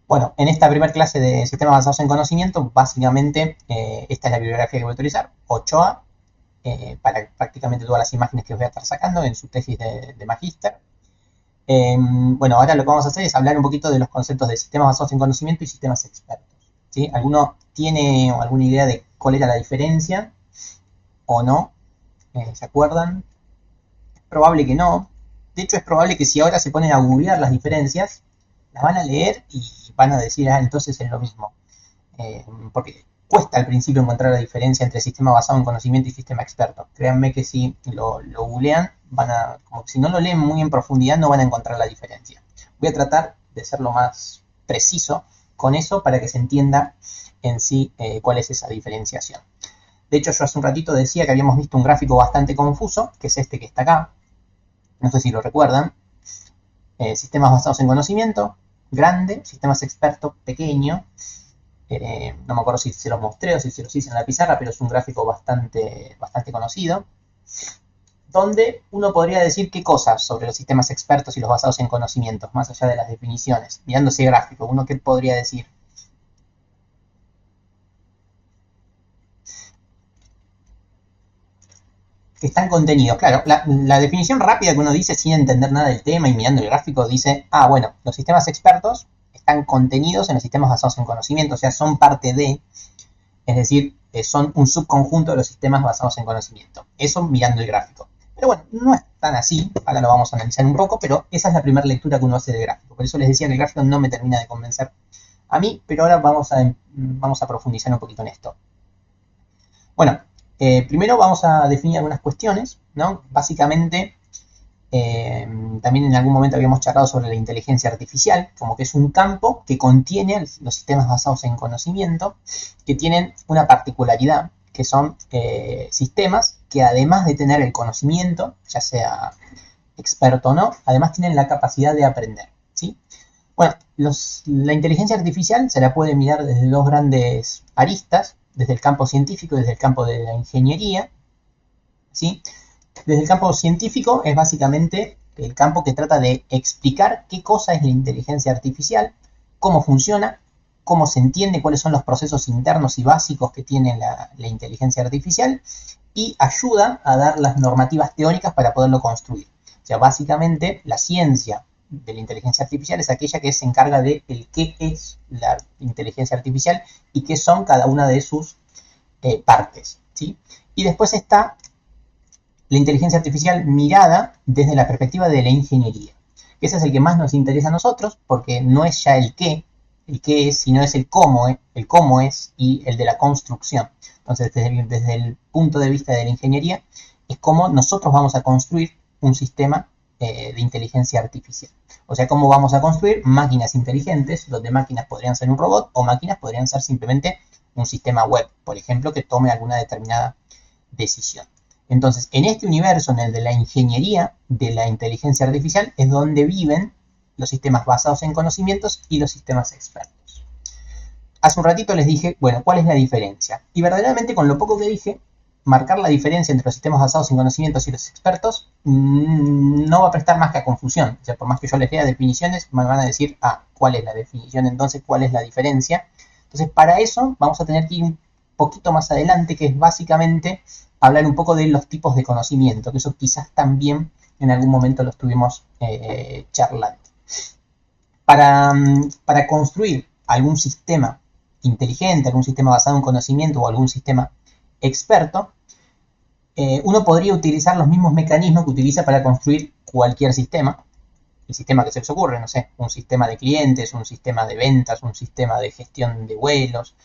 Bueno, en esta primera clase de sistemas basados en conocimiento, básicamente esta es la bibliografía que voy a utilizar, Ochoa, para prácticamente todas las imágenes que os voy a estar sacando en su tesis de magíster. Bueno, ahora lo que vamos a hacer es hablar un poquito de los conceptos de sistemas basados en conocimiento y sistemas expertos. ¿Sí? ¿Alguno tiene alguna idea de cuál era la diferencia o no? ¿Se acuerdan? Es probable que no. De hecho, es probable que si ahora se ponen a googlear las diferencias, las van a leer y van a decir, ah, entonces es lo mismo. Porque cuesta al principio encontrar la diferencia entre sistema basado en conocimiento y sistema experto. Créanme que si lo googlean, como si no lo leen muy en profundidad, no van a encontrar la diferencia. Voy a tratar de ser lo más preciso con eso para que se entienda en sí cuál es esa diferenciación. De hecho, yo hace un ratito decía que habíamos visto un gráfico bastante confuso, que es este que está acá. No sé si lo recuerdan. Sistemas basados en conocimiento, grande, sistemas expertos, pequeño. No me acuerdo si se los mostré o si se los hice en la pizarra, pero es un gráfico bastante conocido, donde uno podría decir qué cosas sobre los sistemas expertos y los basados en conocimientos, más allá de las definiciones. Mirando ese gráfico, uno qué podría decir. Que están contenidos. Claro, la definición rápida que uno dice sin entender nada del tema y mirando el gráfico dice, ah, bueno, los sistemas expertos están contenidos en los sistemas basados en conocimiento, o sea, son parte de, es decir, son un subconjunto de los sistemas basados en conocimiento. Eso mirando el gráfico. Pero bueno, no es tan así, ahora lo vamos a analizar un poco, pero esa es la primera lectura que uno hace del gráfico. Por eso les decía que el gráfico no me termina de convencer a mí, pero ahora vamos a profundizar un poquito en esto. Bueno, primero vamos a definir algunas cuestiones, ¿no? Básicamente, también en algún momento habíamos charlado sobre la inteligencia artificial, como que es un campo que contiene los sistemas basados en conocimiento, que tienen una particularidad, que son sistemas que además de tener el conocimiento, ya sea experto o no, además tienen la capacidad de aprender, ¿sí? Bueno, la inteligencia artificial se la puede mirar desde dos grandes aristas, desde el campo científico y desde el campo de la ingeniería, ¿sí? Desde el campo científico es básicamente el campo que trata de explicar qué cosa es la inteligencia artificial, cómo funciona, cómo se entiende, cuáles son los procesos internos y básicos que tiene la inteligencia artificial y ayuda a dar las normativas teóricas para poderlo construir. O sea, básicamente la ciencia de la inteligencia artificial es aquella que se encarga de el qué es la inteligencia artificial y qué son cada una de sus partes, ¿sí? Y después está la inteligencia artificial mirada desde la perspectiva de la ingeniería. Ese es el que más nos interesa a nosotros porque no es ya el qué es, sino es el cómo es y el de la construcción. Entonces, desde el punto de vista de la ingeniería, es cómo nosotros vamos a construir un sistema de inteligencia artificial. O sea, cómo vamos a construir máquinas inteligentes, donde máquinas podrían ser un robot o máquinas podrían ser simplemente un sistema web, por ejemplo, que tome alguna determinada decisión. Entonces, en este universo, en el de la ingeniería de la inteligencia artificial, es donde viven los sistemas basados en conocimientos y los sistemas expertos. Hace un ratito les dije, bueno, ¿cuál es la diferencia? Y verdaderamente con lo poco que dije, marcar la diferencia entre los sistemas basados en conocimientos y los expertos no va a prestar más que a confusión. O sea, por más que yo les lea definiciones, me van a decir, ah, ¿cuál es la definición entonces? ¿Cuál es la diferencia? Entonces, para eso vamos a tener que ir un poquito más adelante, que es básicamente hablar un poco de los tipos de conocimiento, que eso quizás también en algún momento lo estuvimos charlando. Para construir algún sistema inteligente, algún sistema basado en conocimiento o algún sistema experto, uno podría utilizar los mismos mecanismos que utiliza para construir cualquier sistema. El sistema que se les ocurre, no sé, un sistema de clientes, un sistema de ventas, un sistema de gestión de vuelos.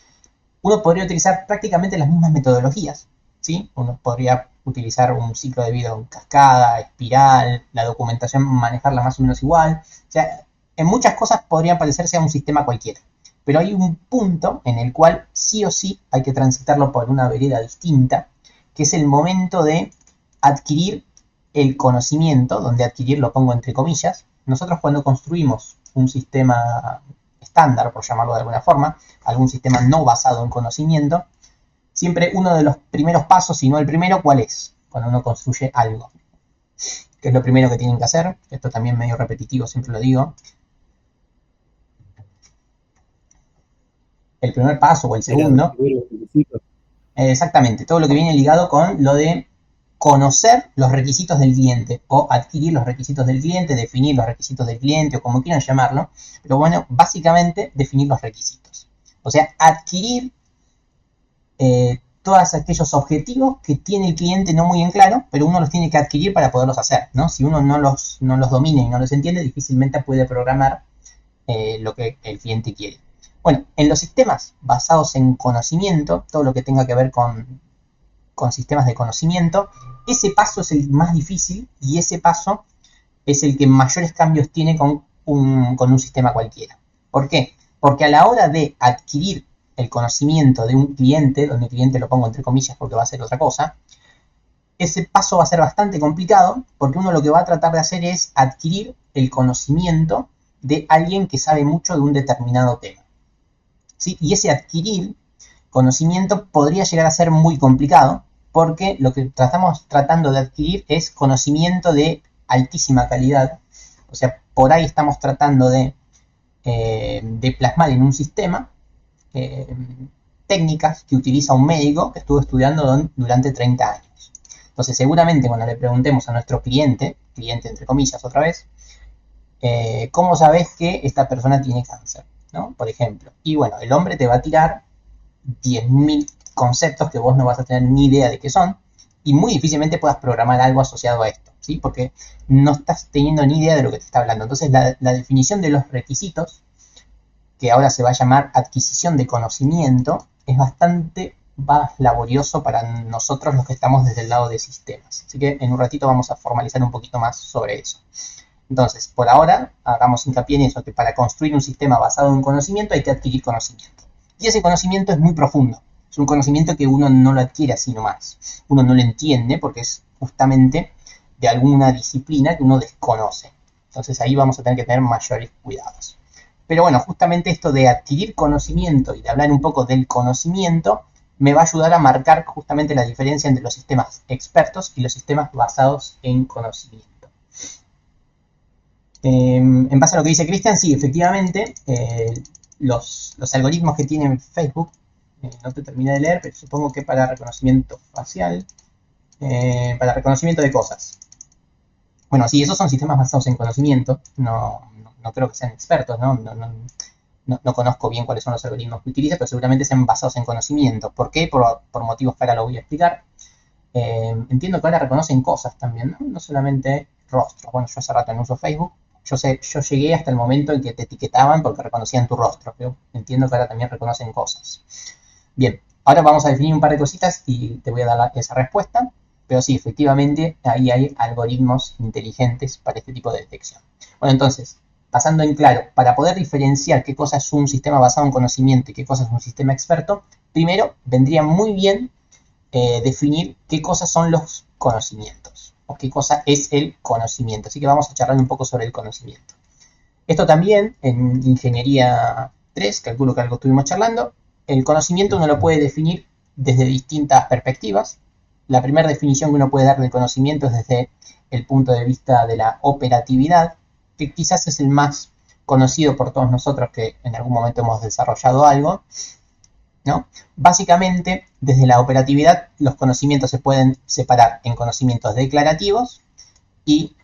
Uno podría utilizar prácticamente las mismas metodologías, ¿sí? Uno podría utilizar un ciclo de vida en cascada, espiral, la documentación manejarla más o menos igual. O sea, en muchas cosas podrían parecerse a un sistema cualquiera. Pero hay un punto en el cual sí o sí hay que transitarlo por una vereda distinta, que es el momento de adquirir el conocimiento, donde adquirir lo pongo entre comillas. Nosotros cuando construimos un sistema estándar, por llamarlo de alguna forma, algún sistema no basado en conocimiento, siempre uno de los primeros pasos, si no el primero, ¿cuál es? Cuando uno construye algo. ¿Qué es lo primero que tienen que hacer? Esto también medio repetitivo, siempre lo digo. el primer paso o el Era segundo. definir los requisitos. Exactamente, todo lo que viene ligado con lo de conocer los requisitos del cliente o adquirir los requisitos del cliente, definir los requisitos del cliente o como quieran llamarlo, pero bueno, básicamente definir los requisitos. O sea, adquirir todos aquellos objetivos que tiene el cliente no muy en claro, pero uno los tiene que adquirir para poderlos hacer, ¿no? Si uno no los domina y no los entiende, difícilmente puede programar lo que el cliente quiere. Bueno, en los sistemas basados en conocimiento, todo lo que tenga que ver con sistemas de conocimiento, ese paso es el más difícil y ese paso es el que mayores cambios tiene con un sistema cualquiera. ¿Por qué? Porque a la hora de adquirir el conocimiento de un cliente, donde el cliente lo pongo entre comillas porque va a ser otra cosa, ese paso va a ser bastante complicado porque uno lo que va a tratar de hacer es adquirir el conocimiento de alguien que sabe mucho de un determinado tema. ¿Sí? Y ese adquirir conocimiento podría llegar a ser muy complicado porque lo que estamos tratando de adquirir es conocimiento de altísima calidad. O sea, por ahí estamos tratando de plasmar en un sistema eh, técnicas que utiliza un médico que estuvo estudiando durante 30 años. Entonces, seguramente cuando le preguntemos a nuestro cliente entre comillas otra vez, ¿cómo sabes que esta persona tiene cáncer? ¿No? Por ejemplo. Y bueno, el hombre te va a tirar 10.000 conceptos que vos no vas a tener ni idea de qué son y muy difícilmente puedas programar algo asociado a esto, ¿sí? Porque no estás teniendo ni idea de lo que te está hablando. Entonces, la definición de los requisitos, que ahora se va a llamar adquisición de conocimiento, es bastante más laborioso para nosotros los que estamos desde el lado de sistemas. Así que en un ratito vamos a formalizar un poquito más sobre eso. Entonces, por ahora, hagamos hincapié en eso, que para construir un sistema basado en conocimiento hay que adquirir conocimiento. Y ese conocimiento es muy profundo. Es un conocimiento que uno no lo adquiere así nomás. Uno no lo entiende porque es justamente de alguna disciplina que uno desconoce. Entonces ahí vamos a tener que tener mayores cuidados. Pero bueno, justamente esto de adquirir conocimiento y de hablar un poco del conocimiento me va a ayudar a marcar justamente la diferencia entre los sistemas expertos y los sistemas basados en conocimiento. En base a lo que dice Cristian, sí, efectivamente, los algoritmos que tiene Facebook, no te terminé de leer, pero supongo que para reconocimiento facial, para reconocimiento de cosas. Bueno, sí, esos son sistemas basados en conocimiento, no creo que sean expertos, no conozco bien cuáles son los algoritmos que utiliza, pero seguramente sean basados en conocimiento. ¿Por qué? Por motivos que ahora lo voy a explicar. Entiendo que ahora reconocen cosas también, no solamente rostros. Bueno, yo hace rato no uso Facebook. Yo llegué hasta el momento en que te etiquetaban porque reconocían tu rostro, pero entiendo que ahora también reconocen cosas. Bien, ahora vamos a definir un par de cositas y te voy a dar esa respuesta, pero sí, efectivamente, ahí hay algoritmos inteligentes para este tipo de detección. Bueno, entonces, pasando en claro, para poder diferenciar qué cosa es un sistema basado en conocimiento y qué cosa es un sistema experto, primero vendría muy bien definir qué cosas son los conocimientos o qué cosa es el conocimiento. Así que vamos a charlar un poco sobre el conocimiento. Esto también en Ingeniería 3, calculo que algo estuvimos charlando, el conocimiento uno lo puede definir desde distintas perspectivas. La primera definición que uno puede dar del conocimiento es desde el punto de vista de la operatividad, que quizás es el más conocido por todos nosotros que en algún momento hemos desarrollado algo, ¿no? Básicamente, desde la operatividad, los conocimientos se pueden separar en conocimientos declarativos y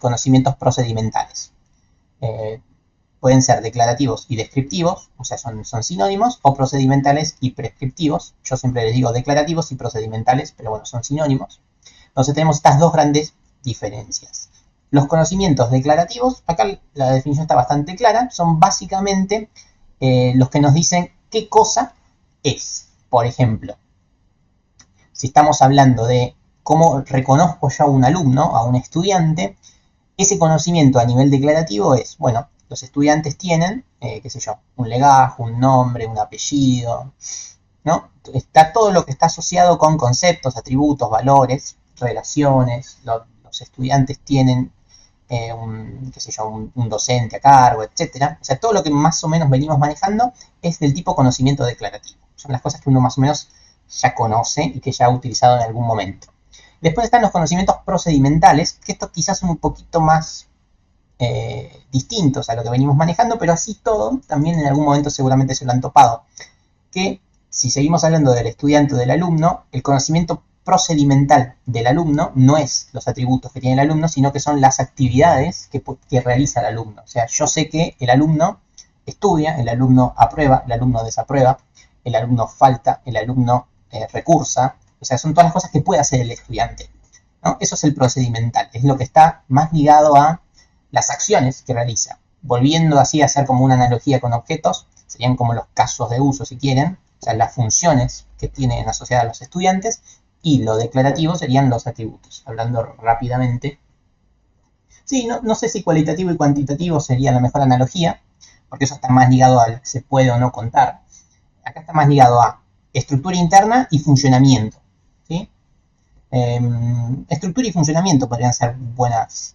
conocimientos procedimentales. Eh, Pueden ser declarativos y descriptivos, o sea, son sinónimos, o procedimentales y prescriptivos. Yo siempre les digo declarativos y procedimentales, pero bueno, son sinónimos. Entonces tenemos estas dos grandes diferencias. Los conocimientos declarativos, acá la definición está bastante clara, son básicamente los que nos dicen qué cosa es. Por ejemplo, si estamos hablando de cómo reconozco yo a un alumno, a un estudiante, ese conocimiento a nivel declarativo es, bueno, los estudiantes tienen, qué sé yo, un legajo, un nombre, un apellido, ¿no? Está todo lo que está asociado con conceptos, atributos, valores, relaciones, los estudiantes tienen qué sé yo, un docente a cargo, etcétera. O sea, todo lo que más o menos venimos manejando es del tipo conocimiento declarativo. Son las cosas que uno más o menos ya conoce y que ya ha utilizado en algún momento. Después están los conocimientos procedimentales, que estos quizás son un poquito más distintos a lo que venimos manejando, pero así todo, también en algún momento seguramente se lo han topado. que si seguimos hablando del estudiante o del alumno, el conocimiento procedimental del alumno no es los atributos que tiene el alumno, sino que son las actividades que realiza el alumno. O sea, yo sé que el alumno estudia, el alumno aprueba, el alumno desaprueba, el alumno falta, el alumno recursa. O sea, son todas las cosas que puede hacer el estudiante, ¿no? Eso es el procedimental, es lo que está más ligado a las acciones que realiza. Volviendo así a hacer como una analogía con objetos, serían como los casos de uso, si quieren, o sea, las funciones que tienen asociadas los estudiantes, y lo declarativo serían los atributos, hablando rápidamente. Sí, no sé si cualitativo y cuantitativo sería la mejor analogía, porque eso está más ligado al se puede o no contar. Acá está más ligado a estructura interna y funcionamiento, ¿sí? Estructura y funcionamiento podrían ser buenas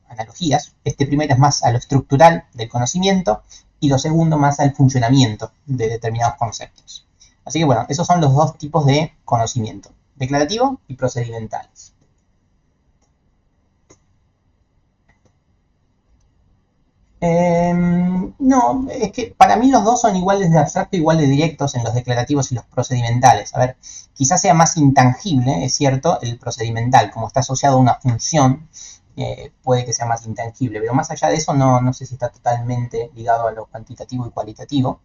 analogías. Este primero es más a lo estructural del conocimiento y lo segundo más al funcionamiento de determinados conceptos. Así que bueno, esos son los dos tipos de conocimiento, declarativo y procedimentales. No, es que para mí los dos son iguales de abstracto, igual de directos en los declarativos y los procedimentales. A ver, quizás sea más intangible, es cierto, el procedimental, como está asociado a una función, puede que sea más intangible, pero más allá de eso no sé si está totalmente ligado a lo cuantitativo y cualitativo,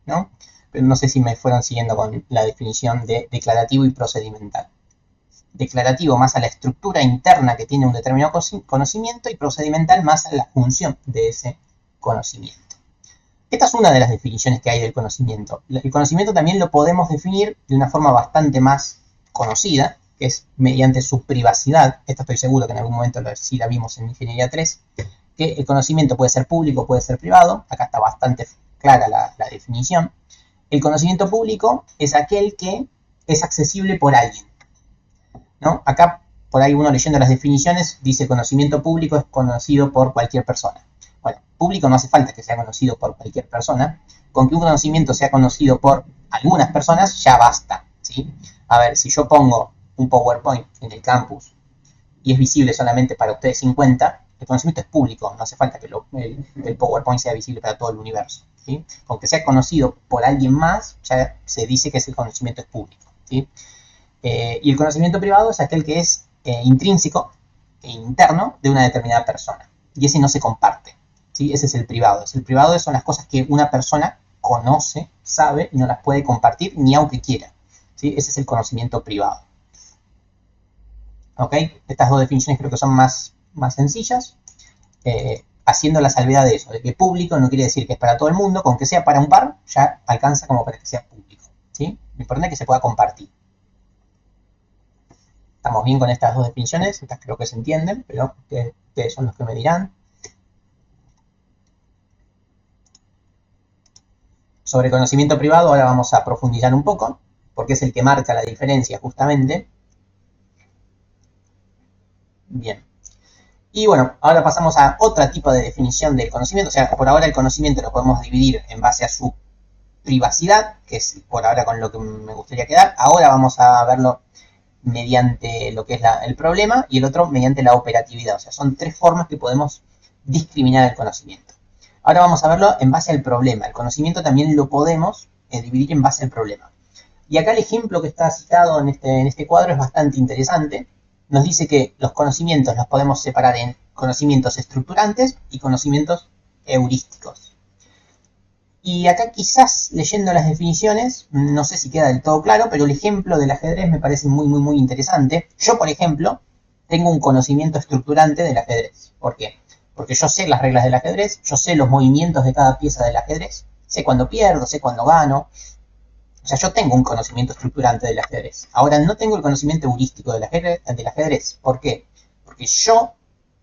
¿no? Pero no sé si me fueron siguiendo con la definición de declarativo y procedimental. Declarativo más a la estructura interna que tiene un determinado conocimiento y procedimental más a la función de ese conocimiento. Esta es una de las definiciones que hay del conocimiento. El conocimiento también lo podemos definir de una forma bastante más conocida, que es mediante su privacidad. Esta estoy seguro que en algún momento sí la vimos en Ingeniería 3, que el conocimiento puede ser público, puede ser privado. Acá está bastante clara la definición. El conocimiento público es aquel que es accesible por alguien, ¿no? Acá, por ahí uno leyendo las definiciones, dice conocimiento público es conocido por cualquier persona. Bueno, público no hace falta que sea conocido por cualquier persona. Con que un conocimiento sea conocido por algunas personas, ya basta, ¿sí? A ver, si yo pongo un PowerPoint en el campus y es visible solamente para ustedes 50, el conocimiento es público, no hace falta que el PowerPoint sea visible para todo el universo, ¿sí? Con que sea conocido por alguien más, ya se dice que ese conocimiento es público, ¿sí? Y el conocimiento privado es aquel que es intrínseco e interno de una determinada persona. Y ese no se comparte, ¿sí? Ese es el privado. El privado son las cosas que una persona conoce, sabe y no las puede compartir ni aunque quiera, ¿sí? Ese es el conocimiento privado. ¿Ok? Estas dos definiciones creo que son más sencillas, haciendo la salvedad de eso, de que público no quiere decir que es para todo el mundo, con que sea para un par ya alcanza como para que sea público, ¿sí? Lo importante es que se pueda compartir. Estamos bien con estas dos definiciones, estas creo que se entienden, pero ustedes son los que me dirán. Sobre conocimiento privado ahora vamos a profundizar un poco, porque es el que marca la diferencia justamente. Bien. Y bueno, ahora pasamos a otro tipo de definición del conocimiento. O sea, por ahora el conocimiento lo podemos dividir en base a su privacidad, que es por ahora con lo que me gustaría quedar. Ahora vamos a verlo mediante lo que es el problema y el otro mediante la operatividad. O sea, son tres formas que podemos discriminar el conocimiento. Ahora vamos a verlo en base al problema. El conocimiento también lo podemos dividir en base al problema. Y acá el ejemplo que está citado en este cuadro es bastante interesante. Nos dice que los conocimientos los podemos separar en conocimientos estructurantes y conocimientos heurísticos. Y acá quizás leyendo las definiciones, no sé si queda del todo claro, pero el ejemplo del ajedrez me parece muy interesante. Yo, por ejemplo, tengo un conocimiento estructurante del ajedrez. ¿Por qué? Porque yo sé las reglas del ajedrez, yo sé los movimientos de cada pieza del ajedrez, sé cuándo pierdo, sé cuándo gano. O sea, yo tengo un conocimiento estructurante del ajedrez. Ahora, no tengo el conocimiento heurístico del ajedrez. ¿Por qué? Porque yo,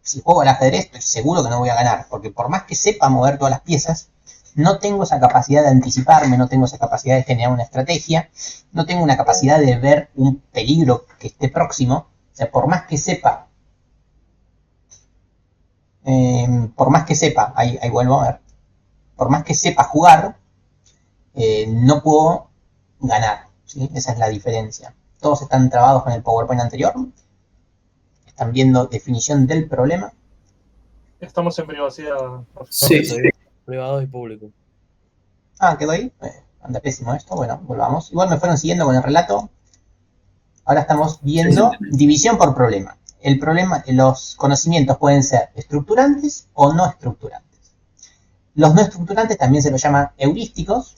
si juego al ajedrez, estoy seguro que no voy a ganar. Porque por más que sepa mover todas las piezas, no tengo esa capacidad de anticiparme, no tengo esa capacidad de generar una estrategia, no tengo una capacidad de ver un peligro que esté próximo. O sea, por más que sepa, ahí vuelvo a ver, por más que sepa jugar, no puedo ganar, ¿sí? Esa es la diferencia. Todos están trabados con el PowerPoint anterior. Están viendo definición del problema. Estamos en privacidad. Sí, privado y público. Ah, quedó ahí. anda pésimo esto, bueno, volvamos. Igual me fueron siguiendo con el relato. Ahora estamos viendo división por problema. El problema, los conocimientos pueden ser estructurantes o no estructurantes. Los no estructurantes también se los llama heurísticos.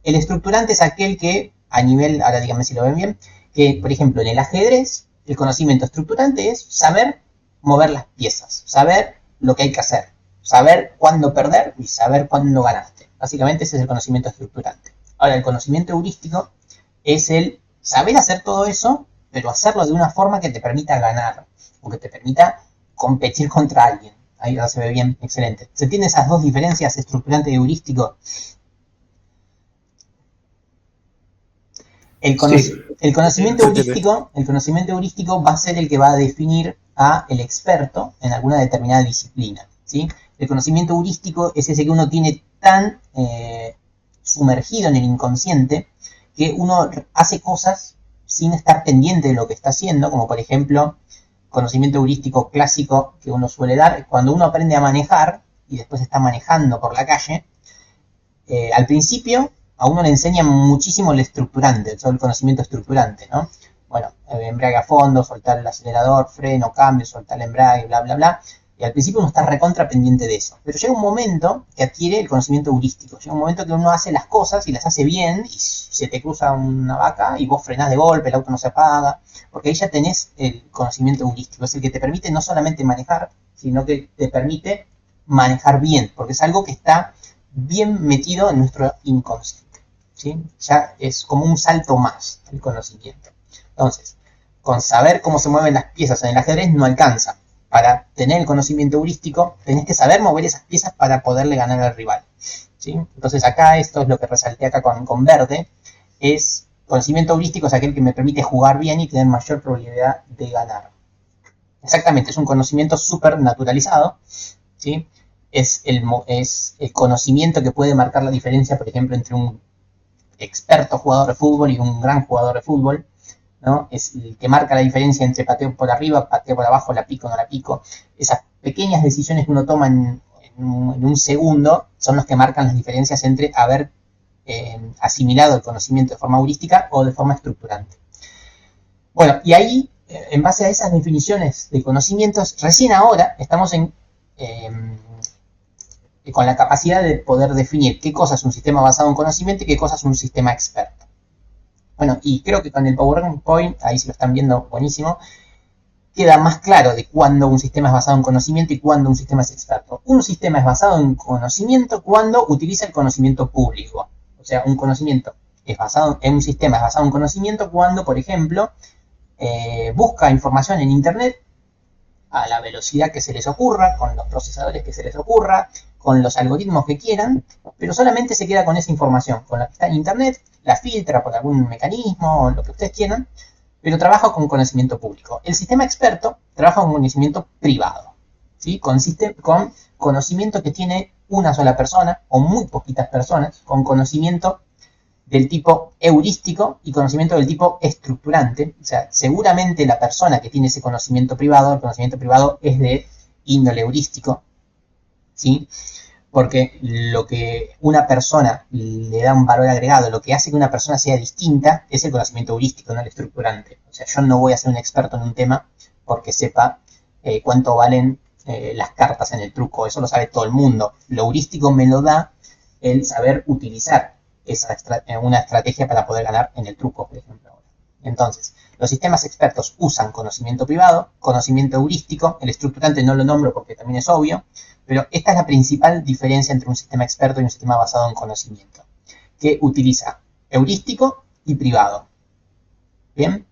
El estructurante es aquel que, a nivel, ahora díganme si lo ven bien, que por ejemplo en el ajedrez, el conocimiento estructurante es saber mover las piezas, saber lo que hay que hacer, saber cuándo perder y saber cuándo ganaste. Básicamente ese es el conocimiento estructurante. Ahora, el conocimiento heurístico es el saber hacer todo eso, pero hacerlo de una forma que te permita ganar, o que te permita competir contra alguien. Ahí ahora se ve bien, excelente. ¿Se entienden esas dos diferencias, estructurante y heurístico? El conocimiento heurístico va a ser el que va a definir a el experto en alguna determinada disciplina, ¿sí? El conocimiento heurístico es ese que uno tiene tan sumergido en el inconsciente que uno hace cosas sin estar pendiente de lo que está haciendo, como por ejemplo, conocimiento heurístico clásico que uno suele dar, cuando uno aprende a manejar y después está manejando por la calle, al principio a uno le enseñan muchísimo el estructurante, todo el conocimiento estructurante, ¿no? Bueno, embrague a fondo, soltar el acelerador, freno, cambio, soltar el embrague, bla, bla, bla. Y al principio uno está recontra pendiente de eso. Pero llega un momento que adquiere el conocimiento heurístico. Llega un momento que uno hace las cosas y las hace bien y se te cruza una vaca y vos frenás de golpe, el auto no se apaga. Porque ahí ya tenés el conocimiento heurístico. Es el que te permite no solamente manejar, sino que te permite manejar bien. Porque es algo que está bien metido en nuestro inconsciente, ¿sí? Ya es como un salto más el conocimiento. Entonces, con saber cómo se mueven las piezas en el ajedrez no alcanza. Para tener el conocimiento heurístico, tenés que saber mover esas piezas para poderle ganar al rival, ¿sí? Entonces acá, esto es lo que resalté acá con verde, es conocimiento heurístico es aquel que me permite jugar bien y tener mayor probabilidad de ganar. Exactamente, es un conocimiento súper naturalizado, ¿sí? Es el conocimiento que puede marcar la diferencia, por ejemplo, entre un experto jugador de fútbol y un gran jugador de fútbol, ¿no? Es el que marca la diferencia entre pateo por arriba, pateo por abajo, la pico, no la pico. Esas pequeñas decisiones que uno toma en un segundo son los que marcan las diferencias entre haber asimilado el conocimiento de forma heurística o de forma estructurante. Bueno, y ahí, en base a esas definiciones de conocimientos, recién ahora estamos con la capacidad de poder definir qué cosa es un sistema basado en conocimiento y qué cosa es un sistema experto. Bueno, y creo que con el PowerPoint, ahí si lo están viendo, buenísimo, queda más claro de cuándo un sistema es basado en conocimiento y cuándo un sistema es experto. Un sistema es basado en conocimiento cuando utiliza el conocimiento público. O sea, un conocimiento es basado en un sistema es basado en conocimiento cuando, por ejemplo, busca información en Internet a la velocidad que se les ocurra, con los procesadores que se les ocurra, con los algoritmos que quieran, pero solamente se queda con esa información, con la que está en Internet, la filtra por algún mecanismo o lo que ustedes quieran, pero trabaja con conocimiento público. El sistema experto trabaja con conocimiento privado, ¿sí? Consiste con conocimiento que tiene una sola persona o muy poquitas personas, con conocimiento del tipo heurístico y conocimiento del tipo estructurante. O sea, seguramente la persona que tiene ese conocimiento privado, el conocimiento privado es de índole heurístico, ¿sí? Porque lo que una persona le da un valor agregado, lo que hace que una persona sea distinta, es el conocimiento heurístico, no el estructurante. O sea, yo no voy a ser un experto en un tema porque sepa cuánto valen las cartas en el truco. Eso lo sabe todo el mundo. Lo heurístico me lo da el saber utilizar una estrategia para poder ganar en el truco, por ejemplo. Entonces, los sistemas expertos usan conocimiento privado, conocimiento heurístico. El estructurante no lo nombro porque también es obvio, pero esta es la principal diferencia entre un sistema experto y un sistema basado en conocimiento, que utiliza heurístico y privado. ¿Bien?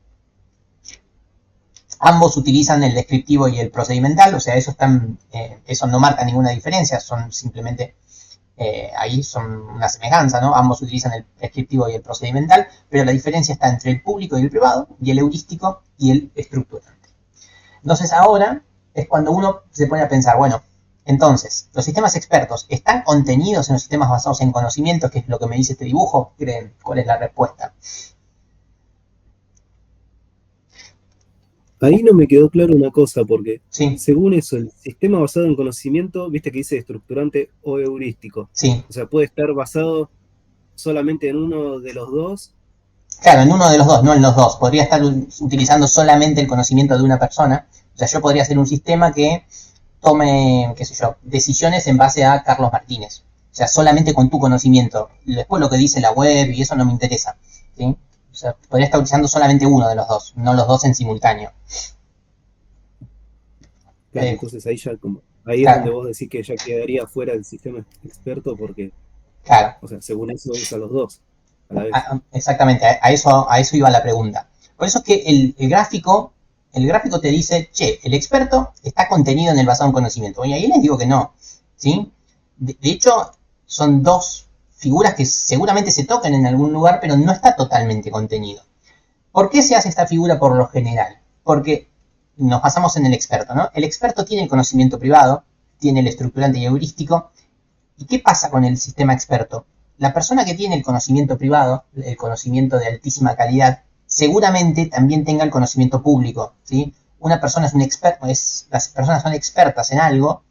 Ambos utilizan el descriptivo y el procedimental, o sea, eso no marca ninguna diferencia, son simplemente, ahí son una semejanza, ¿no? Ambos utilizan el descriptivo y el procedimental, pero la diferencia está entre el público y el privado, y el heurístico y el estructurante. Entonces ahora es cuando uno se pone a pensar, bueno, entonces, ¿los sistemas expertos están contenidos en los sistemas basados en conocimiento, que es lo que me dice este dibujo? ¿Creen? ¿Cuál es la respuesta? Ahí no me quedó claro una cosa, porque Sí, según eso, el sistema basado en conocimiento, viste que dice estructurante o heurístico. sí. O sea, puede estar basado solamente en uno de los dos. Claro, en uno de los dos, no en los dos. Podría estar utilizando solamente el conocimiento de una persona. O sea, yo podría hacer un sistema que tome, qué sé yo, decisiones en base a Carlos Martínez. O sea, solamente con tu conocimiento. Después lo que dice la web y eso no me interesa. ¿Sí? O sea, podría estar utilizando solamente uno de los dos, no los dos en simultáneo. Claro, entonces ahí ya como, ahí es donde Claro, vos decís que ya quedaría fuera del sistema experto porque, claro. o sea, según eso usa los dos a la vez. Exactamente, a eso iba la pregunta. Por eso es que el gráfico te dice, che, el experto está contenido en el basado en conocimiento. Y ahí les digo que no, ¿sí? De hecho, son dos figuras que seguramente se tocan en algún lugar, pero no está totalmente contenido. ¿Por qué se hace esta figura por lo general? Porque nos basamos en el experto, ¿no? El experto tiene el conocimiento privado, tiene el estructurante y heurístico. ¿Y qué pasa con el sistema experto? La persona que tiene el conocimiento privado, el conocimiento de altísima calidad, seguramente también tenga el conocimiento público, ¿sí? Una persona es un experto, las personas son expertas en algo.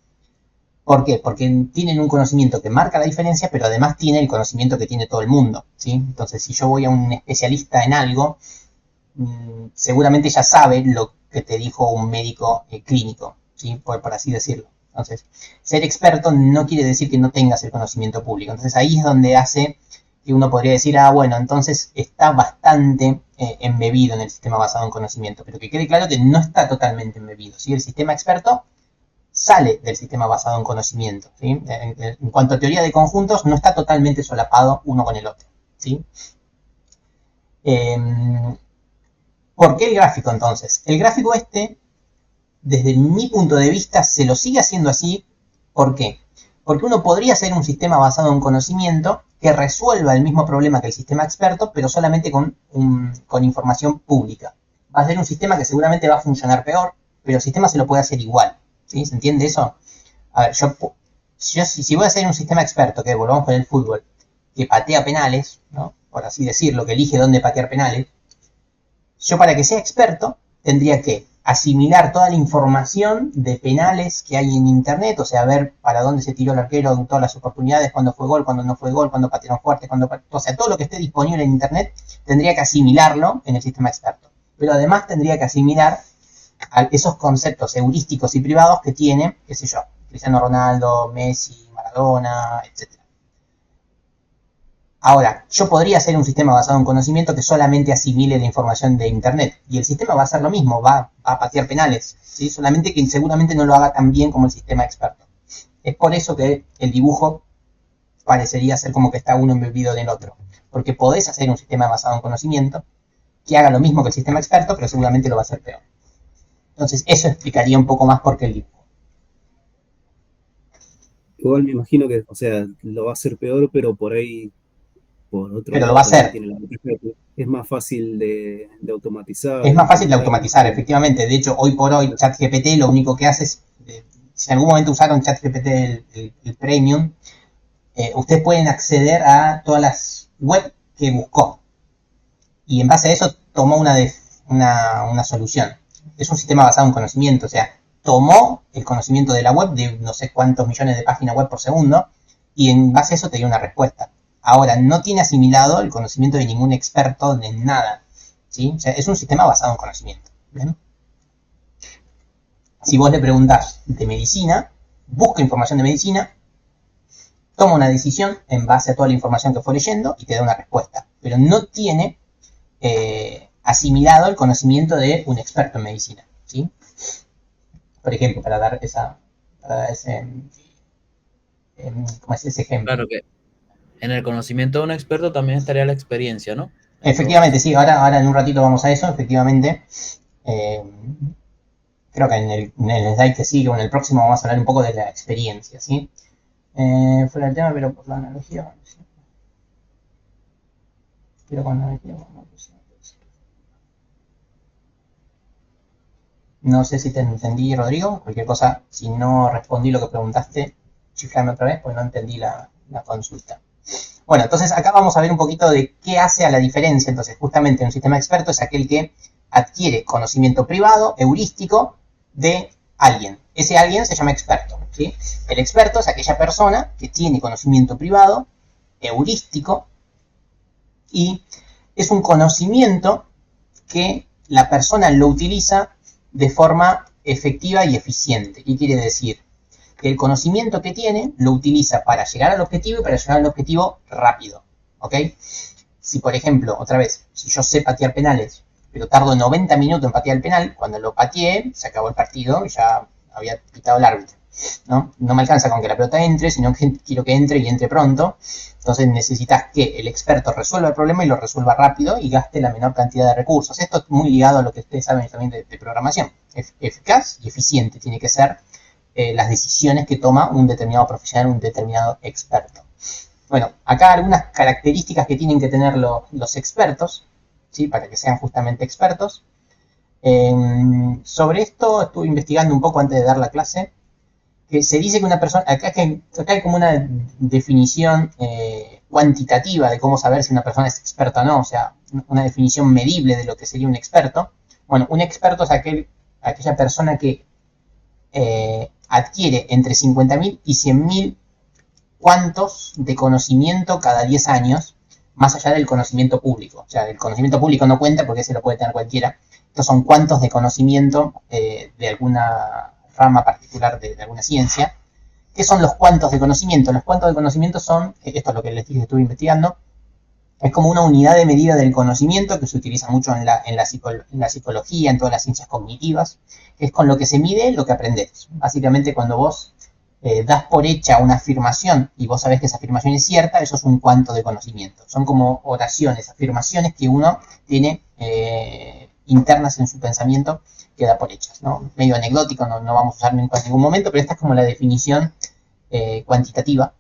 ¿Por qué? Porque tienen un conocimiento que marca la diferencia, pero además tiene el conocimiento que tiene todo el mundo, ¿sí? Entonces, si yo voy a un especialista en algo, seguramente ya sabe lo que te dijo un médico clínico, ¿sí? Por así decirlo. Entonces, ser experto no quiere decir que no tengas el conocimiento público. Entonces ahí es donde hace que uno podría decir, bueno, entonces está bastante embebido en el sistema basado en conocimiento, pero que quede claro que no está totalmente embebido, ¿sí? El sistema experto sale del sistema basado en conocimiento, ¿sí? En cuanto a teoría de conjuntos, no está totalmente solapado uno con el otro, ¿sí? Eh, ¿Por qué el gráfico entonces? El gráfico desde mi punto de vista, se lo sigue haciendo así. ¿Por qué? Porque uno podría hacer un sistema basado en conocimiento que resuelva el mismo problema que el sistema experto, pero solamente con información pública. Va a ser un sistema que seguramente va a funcionar peor, pero el sistema se lo puede hacer igual. ¿Sí? ¿Se entiende eso? A ver, si voy a hacer un sistema experto, que volvamos con el fútbol, que patea penales, ¿no? Por así decirlo, que elige dónde patear penales, yo para que sea experto tendría que asimilar toda la información de penales que hay en internet, o sea, ver para dónde se tiró el arquero, todas las oportunidades, cuándo fue gol, cuándo no fue gol, cuándo patearon fuerte, o sea, todo lo que esté disponible en internet tendría que asimilarlo en el sistema experto. Pero además tendría que asimilar esos conceptos heurísticos y privados que tiene, qué sé yo, Cristiano Ronaldo, Messi, Maradona, etc. Ahora, yo podría hacer un sistema basado en conocimiento que solamente asimile la información de Internet. Y el sistema va a hacer lo mismo, va a patear penales. ¿Sí? Solamente que seguramente no lo haga tan bien como el sistema experto. Es por eso que el dibujo parecería ser como que está uno embebido en el otro. Porque podés hacer un sistema basado en conocimiento que haga lo mismo que el sistema experto, pero seguramente lo va a hacer peor. Entonces, eso explicaría un poco más por qué el dibujo. Igual me imagino que, o sea, lo va a hacer peor, pero por ahí, por otro Pero lo va a lado, también hacer. tiene la ventaja de que es más fácil de automatizar, Es de más fácil de implementar, automatizar, efectivamente. De hecho, hoy por hoy, ChatGPT lo único que hace es, si en algún momento usaron ChatGPT el Premium, ustedes pueden acceder a todas las web que buscó. Y en base a eso tomó una solución. Es un sistema basado en conocimiento, o sea, tomó el conocimiento de la web, de no sé cuántos millones de páginas web por segundo, y en base a eso te dio una respuesta. Ahora, no tiene asimilado el conocimiento de ningún experto de nada. ¿Sí? O sea, es un sistema basado en conocimiento. ¿Bien? Si vos le preguntás de medicina, busca información de medicina, toma una decisión en base a toda la información que fue leyendo y te da una respuesta. Pero no tiene asimilado el conocimiento de un experto en medicina. ¿Sí? Por ejemplo, para dar ese ejemplo. Claro que en el conocimiento de un experto también estaría la experiencia, ¿no? En todo Efectivamente, caso. sí, ahora en un ratito vamos a eso, efectivamente. Eh, Creo que en el slide que sigue o en el próximo vamos a hablar un poco de la experiencia, ¿sí? Fuera del tema, pero por la analogía. ¿Sí? Pero con la analogía. No sé si te entendí, Rodrigo. Cualquier cosa, si no respondí lo que preguntaste, chiflame otra vez, pues no entendí la consulta. Bueno, entonces acá vamos a ver un poquito de qué hace a la diferencia. Entonces, justamente un sistema experto es aquel que adquiere conocimiento privado, heurístico, de alguien. Ese alguien se llama experto. ¿Sí? El experto es aquella persona que tiene conocimiento privado, heurístico, Y es un conocimiento que la persona lo utiliza de forma efectiva y eficiente. ¿Qué quiere decir? Que el conocimiento que tiene lo utiliza para llegar al objetivo y para llegar al objetivo rápido. ¿Ok? Si, por ejemplo, otra vez, si yo sé patear penales, pero tardo 90 minutos en patear el penal, cuando lo pateé, se acabó el partido y ya había pitado el árbitro. ¿No? No me alcanza con que la pelota entre, sino que quiero que entre y entre pronto. Entonces necesitas que el experto resuelva el problema y lo resuelva rápido y gaste la menor cantidad de recursos. Esto es muy ligado a lo que ustedes saben también de programación. Eficaz y eficiente tiene que ser las decisiones que toma un determinado profesional, un determinado experto. Bueno, acá algunas características que tienen que tener los expertos, ¿sí? Para que sean justamente expertos. Sobre esto estuve investigando un poco antes de dar la clase, que se dice que una persona, acá hay como una definición cuantitativa de cómo saber si una persona es experta o no, o sea, una definición medible de lo que sería un experto. Bueno, un experto es aquella persona que adquiere entre 50.000 y 100.000 cuantos de conocimiento cada 10 años, más allá del conocimiento público. O sea, el conocimiento público no cuenta porque ese lo puede tener cualquiera. Estos son cuantos de conocimiento de alguna rama particular de alguna ciencia. ¿Qué son los cuantos de conocimiento? Los cuantos de conocimiento son, esto es lo que les dije que estuve investigando, es como una unidad de medida del conocimiento que se utiliza mucho en la psicología, en todas las ciencias cognitivas, que es con lo que se mide lo que aprendes. Básicamente cuando vos das por hecha una afirmación y vos sabés que esa afirmación es cierta, eso es un cuanto de conocimiento. Son como oraciones, afirmaciones que uno tiene internas en su pensamiento que da por hechas, ¿no? Medio anecdótico, no vamos a usar en ningún momento, pero esta es como la definición cuantitativa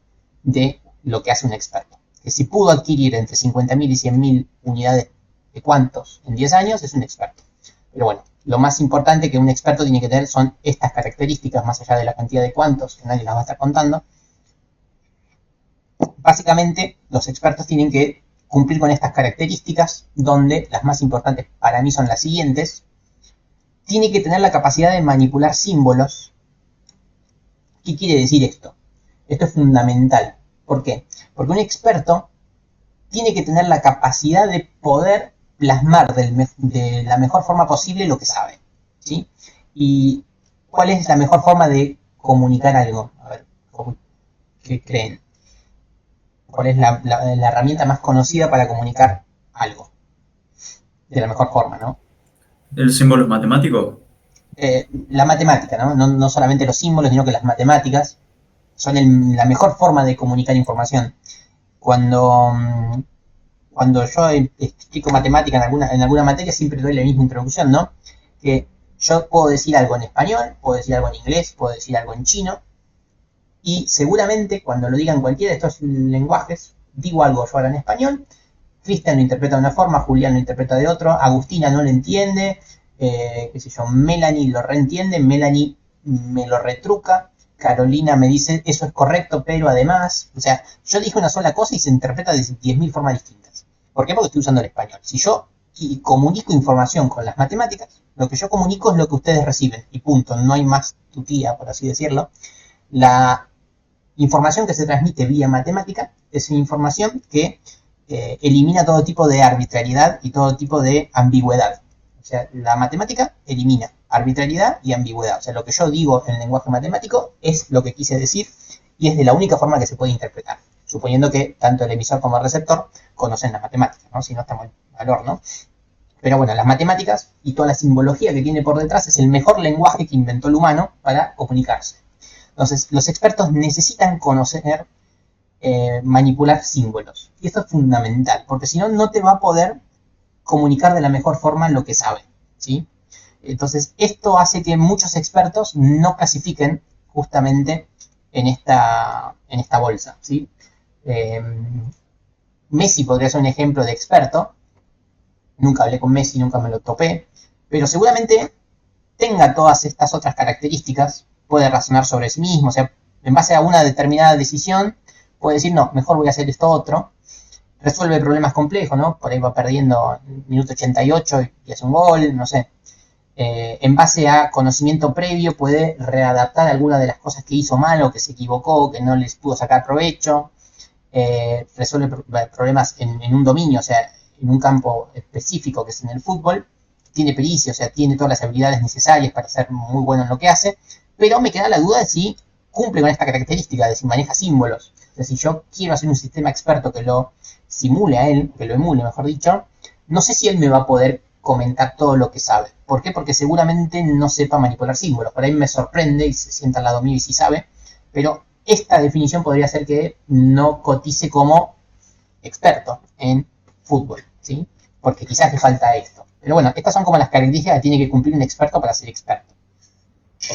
de lo que hace un experto. Que si pudo adquirir entre 50.000 y 100.000 unidades de cuantos en 10 años, es un experto. Pero bueno, lo más importante que un experto tiene que tener son estas características, más allá de la cantidad de cuantos, que nadie las va a estar contando. Básicamente, los expertos tienen que cumplir con estas características, donde las más importantes para mí son las siguientes. Tiene que tener la capacidad de manipular símbolos. ¿Qué quiere decir esto? Esto es fundamental. ¿Por qué? Porque un experto tiene que tener la capacidad de poder plasmar de la mejor forma posible lo que sabe, ¿sí? ¿Y cuál es la mejor forma de comunicar algo? A ver, ¿qué creen? ¿Cuál es la herramienta más conocida para comunicar algo? De la mejor forma, ¿no? ¿El símbolo es matemático? La matemática, ¿no? No solamente los símbolos, sino que las matemáticas son la mejor forma de comunicar información. Cuando yo explico matemática en alguna materia, siempre doy la misma introducción, ¿no? Que yo puedo decir algo en español, puedo decir algo en inglés, puedo decir algo en chino, y seguramente cuando lo digan cualquiera de estos lenguajes, digo algo yo ahora en español, Cristian lo interpreta de una forma, Julián lo interpreta de otro, Agustina no lo entiende, qué sé yo, Melanie lo reentiende, Melanie me lo retruca, Carolina me dice eso es correcto, pero además, o sea, yo dije una sola cosa y se interpreta de 10.000 formas distintas. ¿Por qué? Porque estoy usando el español. Si yo comunico información con las matemáticas, lo que yo comunico es lo que ustedes reciben, y punto, no hay más tutía, por así decirlo. La información que se transmite vía matemática es una información que elimina todo tipo de arbitrariedad y todo tipo de ambigüedad. O sea, la matemática elimina arbitrariedad y ambigüedad. O sea, lo que yo digo en el lenguaje matemático es lo que quise decir y es de la única forma que se puede interpretar, suponiendo que tanto el emisor como el receptor conocen las matemáticas, ¿no? Si no, estamos al horno. Pero bueno, las matemáticas y toda la simbología que tiene por detrás es el mejor lenguaje que inventó el humano para comunicarse. Entonces, los expertos necesitan conocer, manipular símbolos. Y esto es fundamental, porque si no, no te va a poder comunicar de la mejor forma lo que sabe, ¿sí? Entonces, esto hace que muchos expertos no clasifiquen justamente en esta bolsa, ¿sí? Messi podría ser un ejemplo de experto. Nunca hablé con Messi, nunca me lo topé, pero seguramente tenga todas estas otras características, puede razonar sobre sí mismo, o sea, en base a una determinada decisión, puede decir, no, mejor voy a hacer esto otro. Resuelve problemas complejos, ¿no? Por ahí va perdiendo minuto 88 y hace un gol, no sé. En base a conocimiento previo puede readaptar algunas de las cosas que hizo mal o que se equivocó, que no les pudo sacar provecho. resuelve problemas en un dominio, o sea, en un campo específico que es en el fútbol, tiene pericia, o sea, tiene todas las habilidades necesarias para ser muy bueno en lo que hace, pero me queda la duda de si cumple con esta característica, de si maneja símbolos. O sea, si yo quiero hacer un sistema experto que lo simule a él, que lo emule, mejor dicho, no sé si él me va a poder comentar todo lo que sabe. ¿Por qué? Porque seguramente no sepa manipular símbolos. Por ahí me sorprende y se sienta al lado mío y sí sabe, pero esta definición podría ser que no cotice como experto en fútbol, ¿sí? Porque quizás le falta esto. Pero bueno, estas son como las características que tiene que cumplir un experto para ser experto.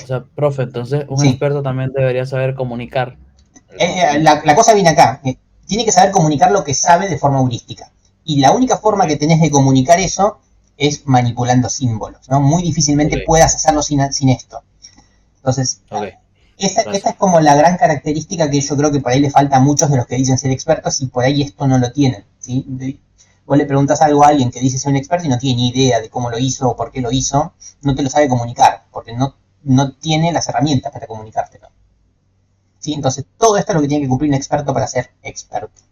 O sea, profe, entonces un Sí. experto también debería saber comunicar el conocimiento. La cosa viene acá. Tiene que saber comunicar lo que sabe de forma heurística. Y la única forma que tenés de comunicar eso es manipulando símbolos, ¿no? Muy difícilmente Ok. puedas hacerlo sin esto. Entonces, Ok, esta gracias. es como la gran característica que yo creo que por ahí le falta a muchos de los que dicen ser expertos y por ahí esto no lo tienen, ¿sí? Vos le preguntas algo a alguien que dice ser un experto y no tiene ni idea de cómo lo hizo o por qué lo hizo, no te lo sabe comunicar, porque no tiene las herramientas para comunicártelo. ¿Sí? Entonces, todo esto es lo que tiene que cumplir un experto para ser experto.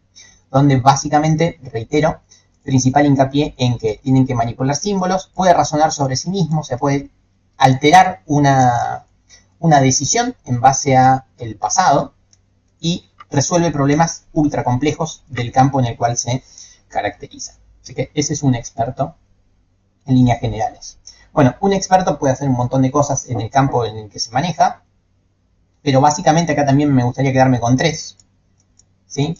Donde básicamente, reitero, principal hincapié en que tienen que manipular símbolos, puede razonar sobre sí mismo, se puede alterar una decisión en base a el pasado y resuelve problemas ultra complejos del campo en el cual se caracteriza. Así que ese es un experto en líneas generales. Bueno, un experto puede hacer un montón de cosas en el campo en el que se maneja, pero básicamente acá también me gustaría quedarme con tres, ¿sí?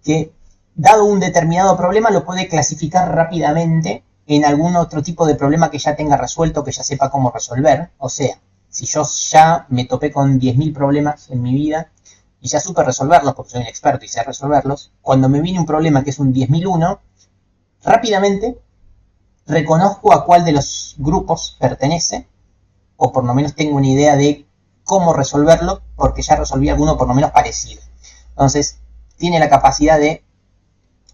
Que dado un determinado problema lo puede clasificar rápidamente en algún otro tipo de problema que ya tenga resuelto, que ya sepa cómo resolver. O sea, si yo ya me topé con 10.000 problemas en mi vida y ya supe resolverlos porque soy un experto y sé resolverlos, cuando me viene un problema que es un 10.001, rápidamente reconozco a cuál de los grupos pertenece, o por lo menos tengo una idea de cómo resolverlo, porque ya resolví alguno por lo menos parecido. Entonces, tiene la capacidad de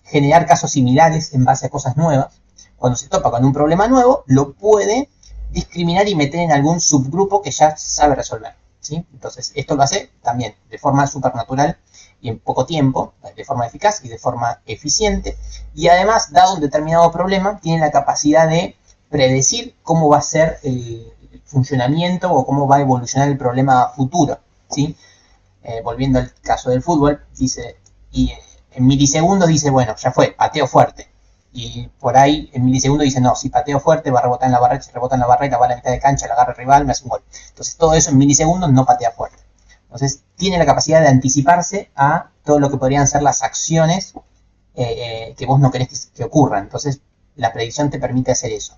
generar casos similares en base a cosas nuevas. Cuando se topa con un problema nuevo, lo puede discriminar y meter en algún subgrupo que ya sabe resolver, ¿sí? Entonces, esto lo hace también de forma supernatural y en poco tiempo, de forma eficaz y de forma eficiente. Y además, dado un determinado problema, tiene la capacidad de predecir cómo va a ser el funcionamiento o cómo va a evolucionar el problema futuro, ¿sí? Volviendo al caso del fútbol, dice, y en milisegundos dice, bueno, ya fue, pateo fuerte. Y por ahí en milisegundos dice, no, si pateo fuerte va a rebotar en la barra, si rebota en la barra y la va a la mitad de cancha, la agarra el rival, me hace un gol. Entonces todo eso en milisegundos no patea fuerte. Entonces tiene la capacidad de anticiparse a todo lo que podrían ser las acciones que vos no querés que ocurran. Entonces la predicción te permite hacer eso.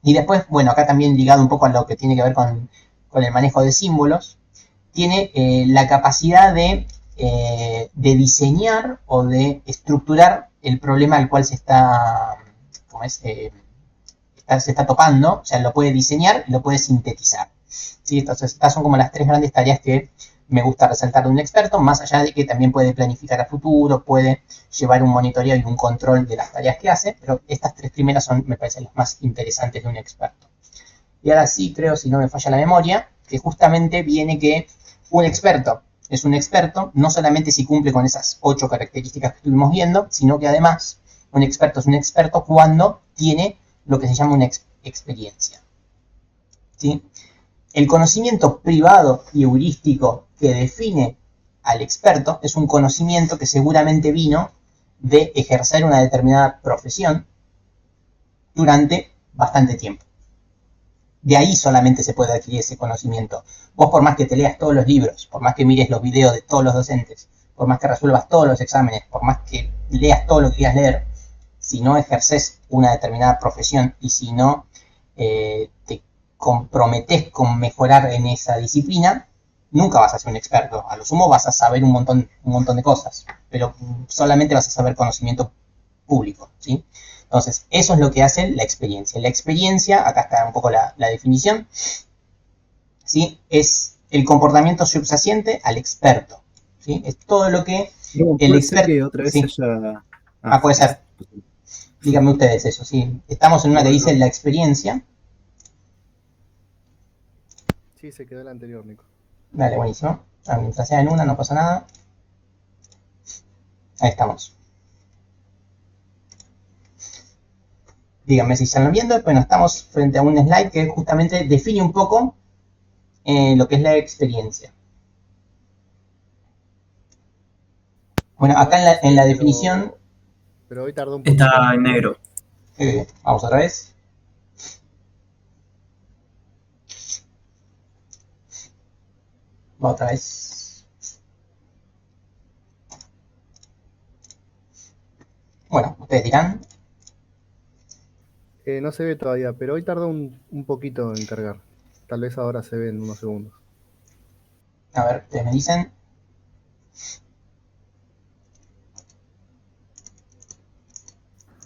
Y después, bueno, acá también ligado un poco a lo que tiene que ver con el manejo de símbolos, tiene la capacidad de diseñar o de estructurar el problema al cual se está, ¿cómo es? Se está topando, o sea, lo puede diseñar y lo puede sintetizar. ¿Sí? Entonces, estas son como las tres grandes tareas que me gusta resaltar de un experto, más allá de que también puede planificar a futuro, puede llevar un monitoreo y un control de las tareas que hace, pero estas tres primeras son, me parecen, las más interesantes de un experto. Y ahora sí, creo, si no me falla la memoria, que justamente viene que un experto es un experto, no solamente si cumple con esas 8 características que estuvimos viendo, sino que además un experto es un experto cuando tiene lo que se llama una experiencia. ¿Sí? El conocimiento privado y heurístico que define al experto es un conocimiento que seguramente vino de ejercer una determinada profesión durante bastante tiempo. De ahí solamente se puede adquirir ese conocimiento. Vos por más que te leas todos los libros, por más que mires los videos de todos los docentes, por más que resuelvas todos los exámenes, por más que leas todo lo que quieras leer, si no ejerces una determinada profesión y si no te comprometes con mejorar en esa disciplina, nunca vas a ser un experto. A lo sumo vas a saber un montón de cosas, pero solamente vas a saber conocimiento público, ¿sí? Entonces, eso es lo que hace la experiencia. La experiencia, acá está un poco la definición, ¿sí? Es el comportamiento subyaciente al experto, ¿sí? Es todo lo que No, el puede ser experto... que otra vez ¿Sí? haya. Puede ser. Díganme ustedes eso, ¿sí? Estamos en una que dice la experiencia. Sí, se quedó el anterior, Nico. Dale, buenísimo. Mientras sea en una no pasa nada. Ahí estamos. Díganme si están viendo. Bueno, estamos frente a un slide que justamente define un poco lo que es la experiencia. Bueno, acá en la definición... Pero hoy tardó un poquito. Está en negro. Vamos otra vez. Va otra vez. Bueno, ustedes dirán. No se ve todavía, pero hoy tardó un poquito en cargar. Tal vez ahora se ve en unos segundos. A ver, ustedes me dicen.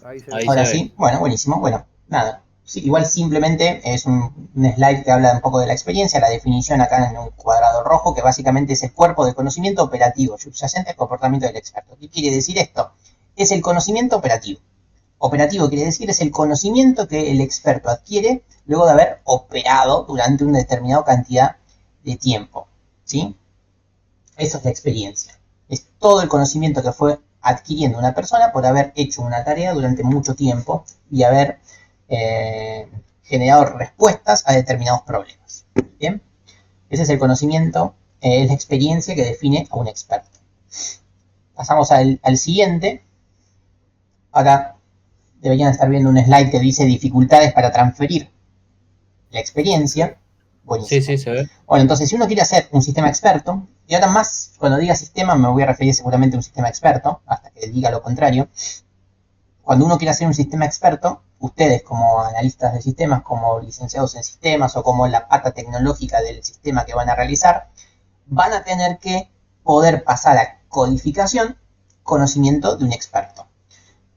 Ahí se Ahí ve. Ahora se ve. sí. Bueno, buenísimo. Bueno, nada. Sí, igual simplemente es un slide que habla un poco de la experiencia, la definición acá en un cuadrado rojo, que básicamente es el cuerpo de conocimiento operativo subyacente al comportamiento del experto. ¿Qué quiere decir esto? Es el conocimiento operativo. Operativo quiere decir es el conocimiento que el experto adquiere luego de haber operado durante una determinada cantidad de tiempo, ¿sí? Eso es la experiencia. Es todo el conocimiento que fue adquiriendo una persona por haber hecho una tarea durante mucho tiempo y haber generado respuestas a determinados problemas. ¿Bien? Ese es el conocimiento, es la experiencia que define a un experto. Pasamos al siguiente. Acá deberían estar viendo un slide que dice dificultades para transferir la experiencia. Buenísimo. Sí, se ve. Bueno, entonces si uno quiere hacer un sistema experto, y ahora más cuando diga sistema me voy a referir seguramente a un sistema experto, hasta que diga lo contrario. Cuando uno quiere hacer un sistema experto, ustedes como analistas de sistemas, como licenciados en sistemas o como la pata tecnológica del sistema que van a realizar, van a tener que poder pasar a codificación conocimiento de un experto.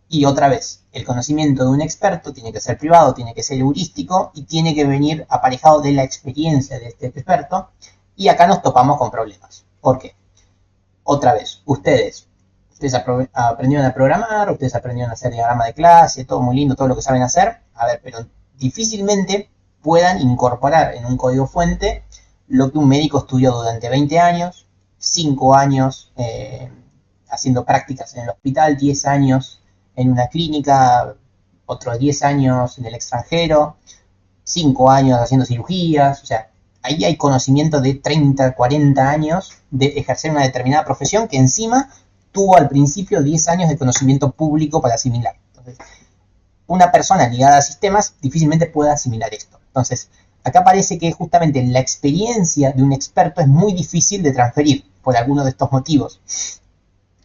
Y otra vez, el conocimiento de un experto tiene que ser privado, tiene que ser heurístico y tiene que venir aparejado de la experiencia de este experto. Y acá nos topamos con problemas. ¿Por qué? Otra vez, ustedes aprendieron a programar, ustedes aprendieron a hacer diagrama de clase, todo muy lindo, todo lo que saben hacer. A ver, pero difícilmente puedan incorporar en un código fuente lo que un médico estudió durante 20 años, 5 años haciendo prácticas en el hospital, 10 años en una clínica, otros 10 años en el extranjero, 5 años haciendo cirugías. O sea, ahí hay conocimiento de 30, 40 años de ejercer una determinada profesión que encima tuvo al principio 10 años de conocimiento público para asimilar. Entonces, una persona ligada a sistemas difícilmente puede asimilar esto. Entonces, acá parece que justamente la experiencia de un experto es muy difícil de transferir por alguno de estos motivos.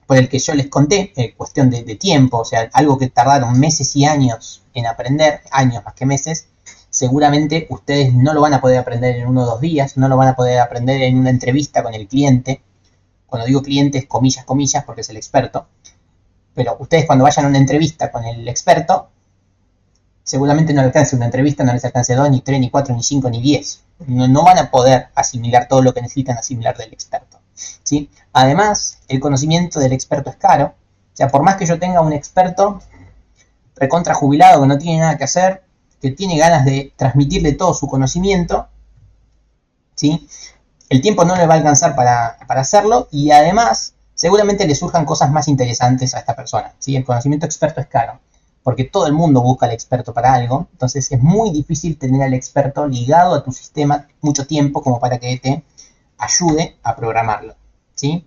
Por el que yo les conté, cuestión de tiempo, o sea, algo que tardaron meses y años en aprender, años más que meses, seguramente ustedes no lo van a poder aprender en 1 o 2 días, no lo van a poder aprender en una entrevista con el cliente. Cuando digo cliente es comillas, comillas, porque es el experto. Pero ustedes cuando vayan a una entrevista con el experto, seguramente no les alcance una entrevista, no les alcance 2, ni 3, ni 4, ni 5, ni 10. No van a poder asimilar todo lo que necesitan asimilar del experto, ¿sí? Además, el conocimiento del experto es caro. O sea, por más que yo tenga un experto recontra jubilado que no tiene nada que hacer, que tiene ganas de transmitirle todo su conocimiento, ¿sí? El tiempo no le va a alcanzar para hacerlo y además seguramente le surjan cosas más interesantes a esta persona, ¿sí? El conocimiento experto es caro, porque todo el mundo busca al experto para algo, entonces es muy difícil tener al experto ligado a tu sistema mucho tiempo como para que te ayude a programarlo, ¿sí?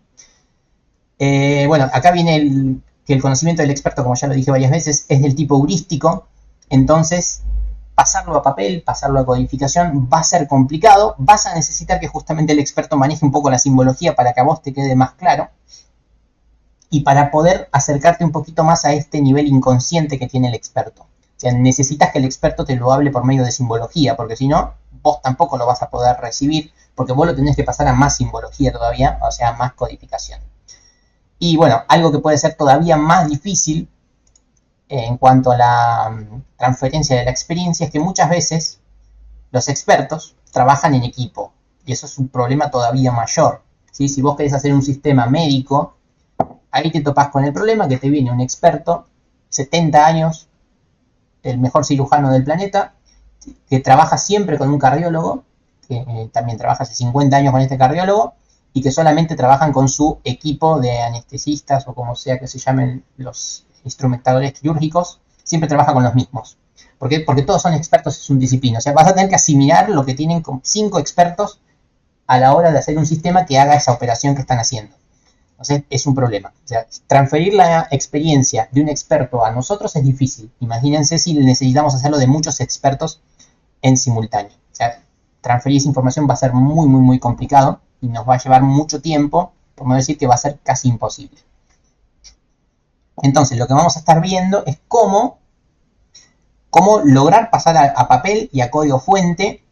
Bueno, acá viene que el conocimiento del experto, como ya lo dije varias veces, es del tipo heurístico, entonces pasarlo a papel, pasarlo a codificación va a ser complicado, vas a necesitar que justamente el experto maneje un poco la simbología para que a vos te quede más claro y para poder acercarte un poquito más a este nivel inconsciente que tiene el experto. O sea, necesitas que el experto te lo hable por medio de simbología, porque si no, vos tampoco lo vas a poder recibir, porque vos lo tenés que pasar a más simbología todavía, o sea, más codificación. Y bueno, algo que puede ser todavía más difícil en cuanto a la transferencia de la experiencia es que muchas veces los expertos trabajan en equipo y eso es un problema todavía mayor, ¿sí? Si vos querés hacer un sistema médico, ahí te topás con el problema que te viene un experto, 70 años, el mejor cirujano del planeta, que trabaja siempre con un cardiólogo, que también trabaja hace 50 años con este cardiólogo, y que solamente trabajan con su equipo de anestesistas o como sea que se llamen los instrumentadores quirúrgicos, siempre trabaja con los mismos. ¿Por qué? Porque todos son expertos en su disciplina. O sea, vas a tener que asimilar lo que tienen con 5 expertos a la hora de hacer un sistema que haga esa operación que están haciendo. Entonces, es un problema. O sea, transferir la experiencia de un experto a nosotros es difícil. Imagínense si necesitamos hacerlo de muchos expertos en simultáneo. O sea, transferir esa información va a ser muy, muy, muy complicado y nos va a llevar mucho tiempo, por no decir que va a ser casi imposible. Entonces, lo que vamos a estar viendo es cómo lograr pasar a papel y a código fuente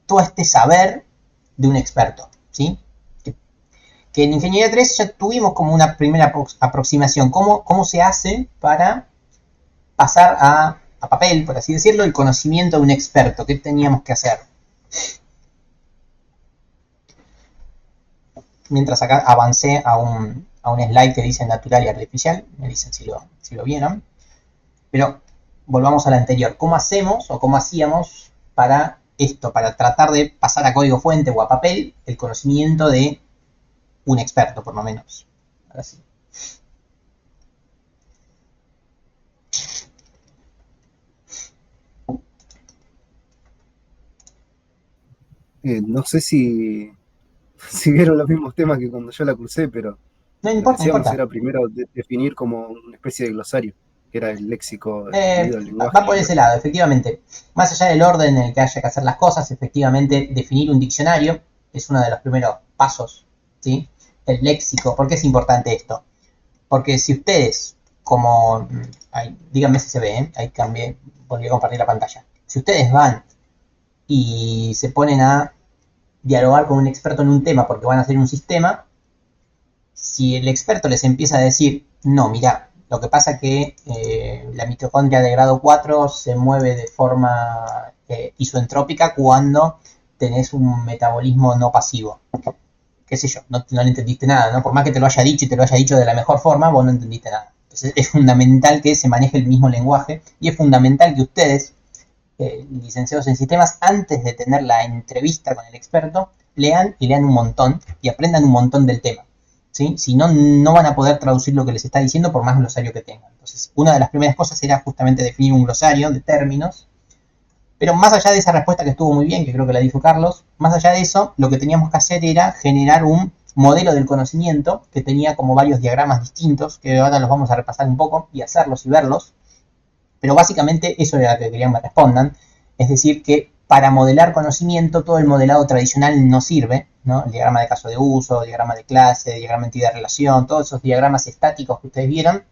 todo este saber de un experto, ¿sí? Que en Ingeniería 3 ya tuvimos como una primera aproximación. ¿Cómo se hace para pasar a papel, por así decirlo, el conocimiento de un experto? ¿Qué teníamos que hacer? Mientras acá avancé a un slide que dice natural y artificial, me dicen si lo vieron. Pero volvamos al anterior. ¿Cómo hacemos o cómo hacíamos para esto, para tratar de pasar a código fuente o a papel el conocimiento de un experto, por lo menos? Ahora sí. No sé si vieron los mismos temas que cuando yo la cursé, pero No lo que importa, no hacíamos importa. era primero definir como una especie de glosario, que era el léxico debido al lenguaje. Va por ese lado, efectivamente. Más allá del orden en el que haya que hacer las cosas, efectivamente, definir un diccionario es uno de los primeros pasos, ¿sí? El léxico. ¿Por qué es importante esto? Porque si ustedes, díganme si se ve, ¿eh? Ahí cambié, volví a compartir la pantalla. Si ustedes van y se ponen a dialogar con un experto en un tema porque van a hacer un sistema, si el experto les empieza a decir, no, mira, lo que pasa es que la mitocondria de grado 4 se mueve de forma isoentrópica cuando tenés un metabolismo no pasivo. Qué sé yo, no le entendiste nada, ¿no? Por más que te lo haya dicho y te lo haya dicho de la mejor forma, vos no entendiste nada. Entonces es fundamental que se maneje el mismo lenguaje y es fundamental que ustedes, licenciados en sistemas, antes de tener la entrevista con el experto, lean un montón y aprendan un montón del tema. ¿Sí? Si no, no van a poder traducir lo que les está diciendo por más glosario que tengan. Entonces, una de las primeras cosas era justamente definir un glosario de términos. Pero más allá de esa respuesta que estuvo muy bien, que creo que la dijo Carlos, más allá de eso, lo que teníamos que hacer era generar un modelo del conocimiento que tenía como varios diagramas distintos, que ahora los vamos a repasar un poco y hacerlos y verlos. Pero básicamente eso era lo que querían que me respondan. Es decir, que para modelar conocimiento todo el modelado tradicional no sirve, ¿no? El diagrama de caso de uso, diagrama de clase, diagrama de entidad de relación, todos esos diagramas estáticos que ustedes vieron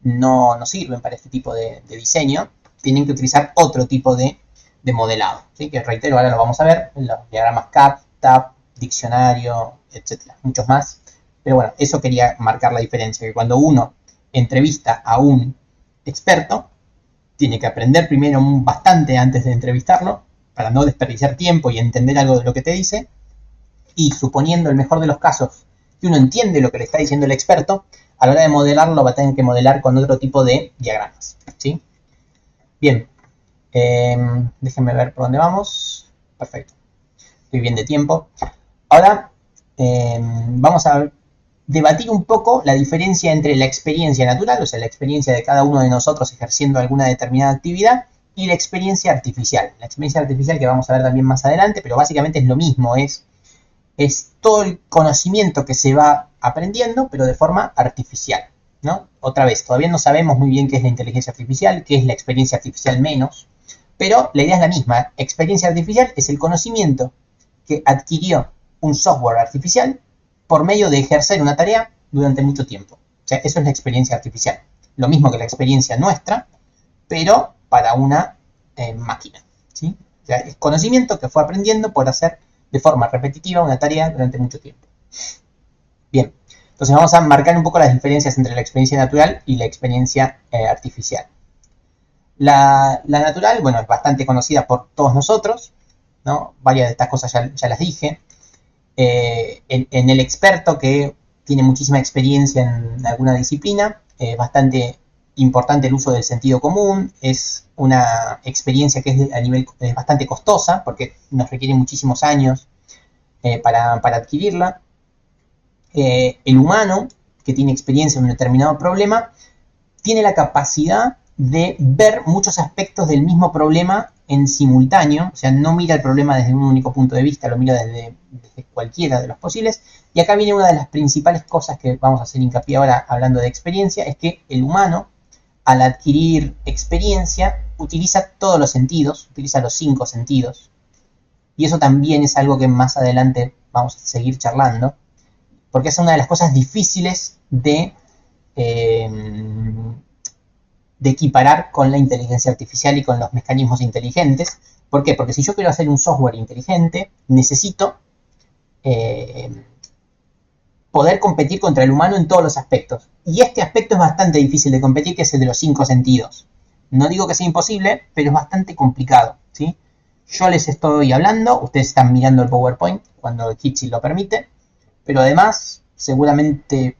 no sirven para este tipo de diseño. Tienen que utilizar otro tipo de modelado, ¿sí? Que reitero, ahora lo vamos a ver, los diagramas CAP, TAP, diccionario, etcétera, muchos más. Pero bueno, eso quería marcar la diferencia, que cuando uno entrevista a un experto, tiene que aprender primero bastante antes de entrevistarlo, para no desperdiciar tiempo y entender algo de lo que te dice, y suponiendo el mejor de los casos que uno entiende lo que le está diciendo el experto, a la hora de modelarlo va a tener que modelar con otro tipo de diagramas, ¿sí? Bien, déjenme ver por dónde vamos. Perfecto, estoy bien de tiempo. Ahora vamos a debatir un poco la diferencia entre la experiencia natural, o sea, la experiencia de cada uno de nosotros ejerciendo alguna determinada actividad, y la experiencia artificial. La experiencia artificial que vamos a ver también más adelante, pero básicamente es lo mismo, es todo el conocimiento que se va aprendiendo, pero de forma artificial, ¿no? Otra vez, todavía no sabemos muy bien qué es la inteligencia artificial, qué es la experiencia artificial menos, pero la idea es la misma. Experiencia artificial es el conocimiento que adquirió un software artificial por medio de ejercer una tarea durante mucho tiempo. O sea, eso es la experiencia artificial. Lo mismo que la experiencia nuestra, pero para una máquina, ¿sí? O sea, es conocimiento que fue aprendiendo por hacer de forma repetitiva una tarea durante mucho tiempo. Bien, entonces vamos a marcar un poco las diferencias entre la experiencia natural y la experiencia artificial. La natural, bueno, es bastante conocida por todos nosotros, ¿no? Varias de estas cosas ya las dije. En el experto que tiene muchísima experiencia en alguna disciplina, bastante importante el uso del sentido común, es una experiencia que es bastante costosa porque nos requiere muchísimos años para adquirirla. el humano que tiene experiencia en un determinado problema tiene la capacidad de ver muchos aspectos del mismo problema en simultáneo, o sea, no mira el problema desde un único punto de vista, lo mira desde cualquiera de los posibles. Y acá viene una de las principales cosas que vamos a hacer hincapié ahora hablando de experiencia, es que el humano, al adquirir experiencia, utiliza todos los sentidos, utiliza los 5 sentidos. Y eso también es algo que más adelante vamos a seguir charlando, porque es una de las cosas difíciles de equiparar con la inteligencia artificial y con los mecanismos inteligentes. ¿Por qué? Porque si yo quiero hacer un software inteligente, necesito poder competir contra el humano en todos los aspectos. Y este aspecto es bastante difícil de competir, que es el de los 5 sentidos. No digo que sea imposible, pero es bastante complicado, ¿sí? Yo les estoy hablando, ustedes están mirando el PowerPoint cuando Jitsi lo permite, pero además seguramente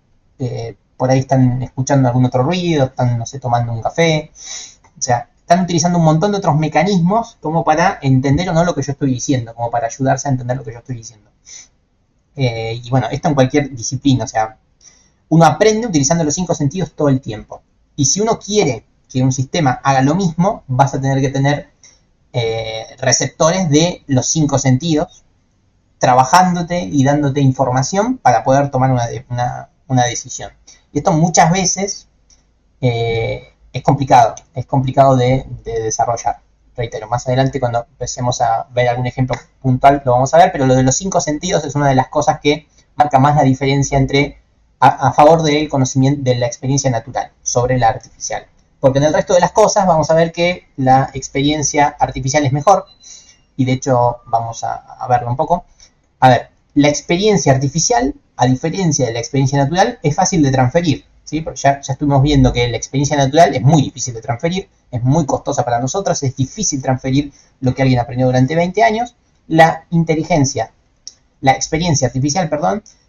por ahí están escuchando algún otro ruido, están, no sé, tomando un café, o sea, están utilizando un montón de otros mecanismos como para entender o no lo que yo estoy diciendo, como para ayudarse a entender lo que yo estoy diciendo. Y bueno, esto en cualquier disciplina, o sea, uno aprende utilizando los 5 sentidos todo el tiempo. Y si uno quiere que un sistema haga lo mismo, vas a tener que tener receptores de los 5 sentidos, trabajándote y dándote información para poder tomar una decisión. Y esto muchas veces es complicado de desarrollar. Reitero, más adelante cuando empecemos a ver algún ejemplo puntual lo vamos a ver, pero lo de los 5 sentidos es una de las cosas que marca más la diferencia entre a favor del conocimiento de la experiencia natural sobre la artificial. Porque en el resto de las cosas vamos a ver que la experiencia artificial es mejor, y de hecho vamos a verlo un poco. A ver, la experiencia artificial, a diferencia de la experiencia natural, es fácil de transferir, ¿sí? Porque ya estuvimos viendo que la experiencia natural es muy difícil de transferir, es muy costosa para nosotros, es difícil transferir lo que alguien aprendió durante 20 años. La experiencia artificial,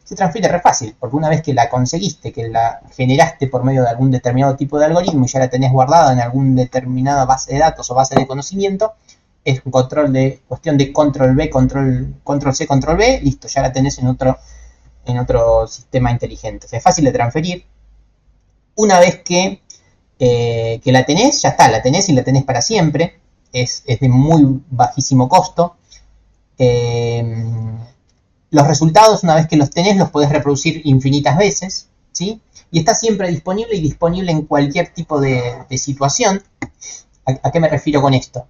se transfiere re fácil, porque una vez que la conseguiste, que la generaste por medio de algún determinado tipo de algoritmo y ya la tenés guardada en alguna determinada base de datos o base de conocimiento, es un cuestión de control B, control C, control B, listo, ya la tenés en otro sistema inteligente. O sea, es fácil de transferir. Una vez que la tenés, ya está, la tenés y la tenés para siempre. Es de muy bajísimo costo. Los resultados, una vez que los tenés, los podés reproducir infinitas veces, ¿sí? Y está siempre disponible y disponible en cualquier tipo de situación. ¿A qué me refiero con esto?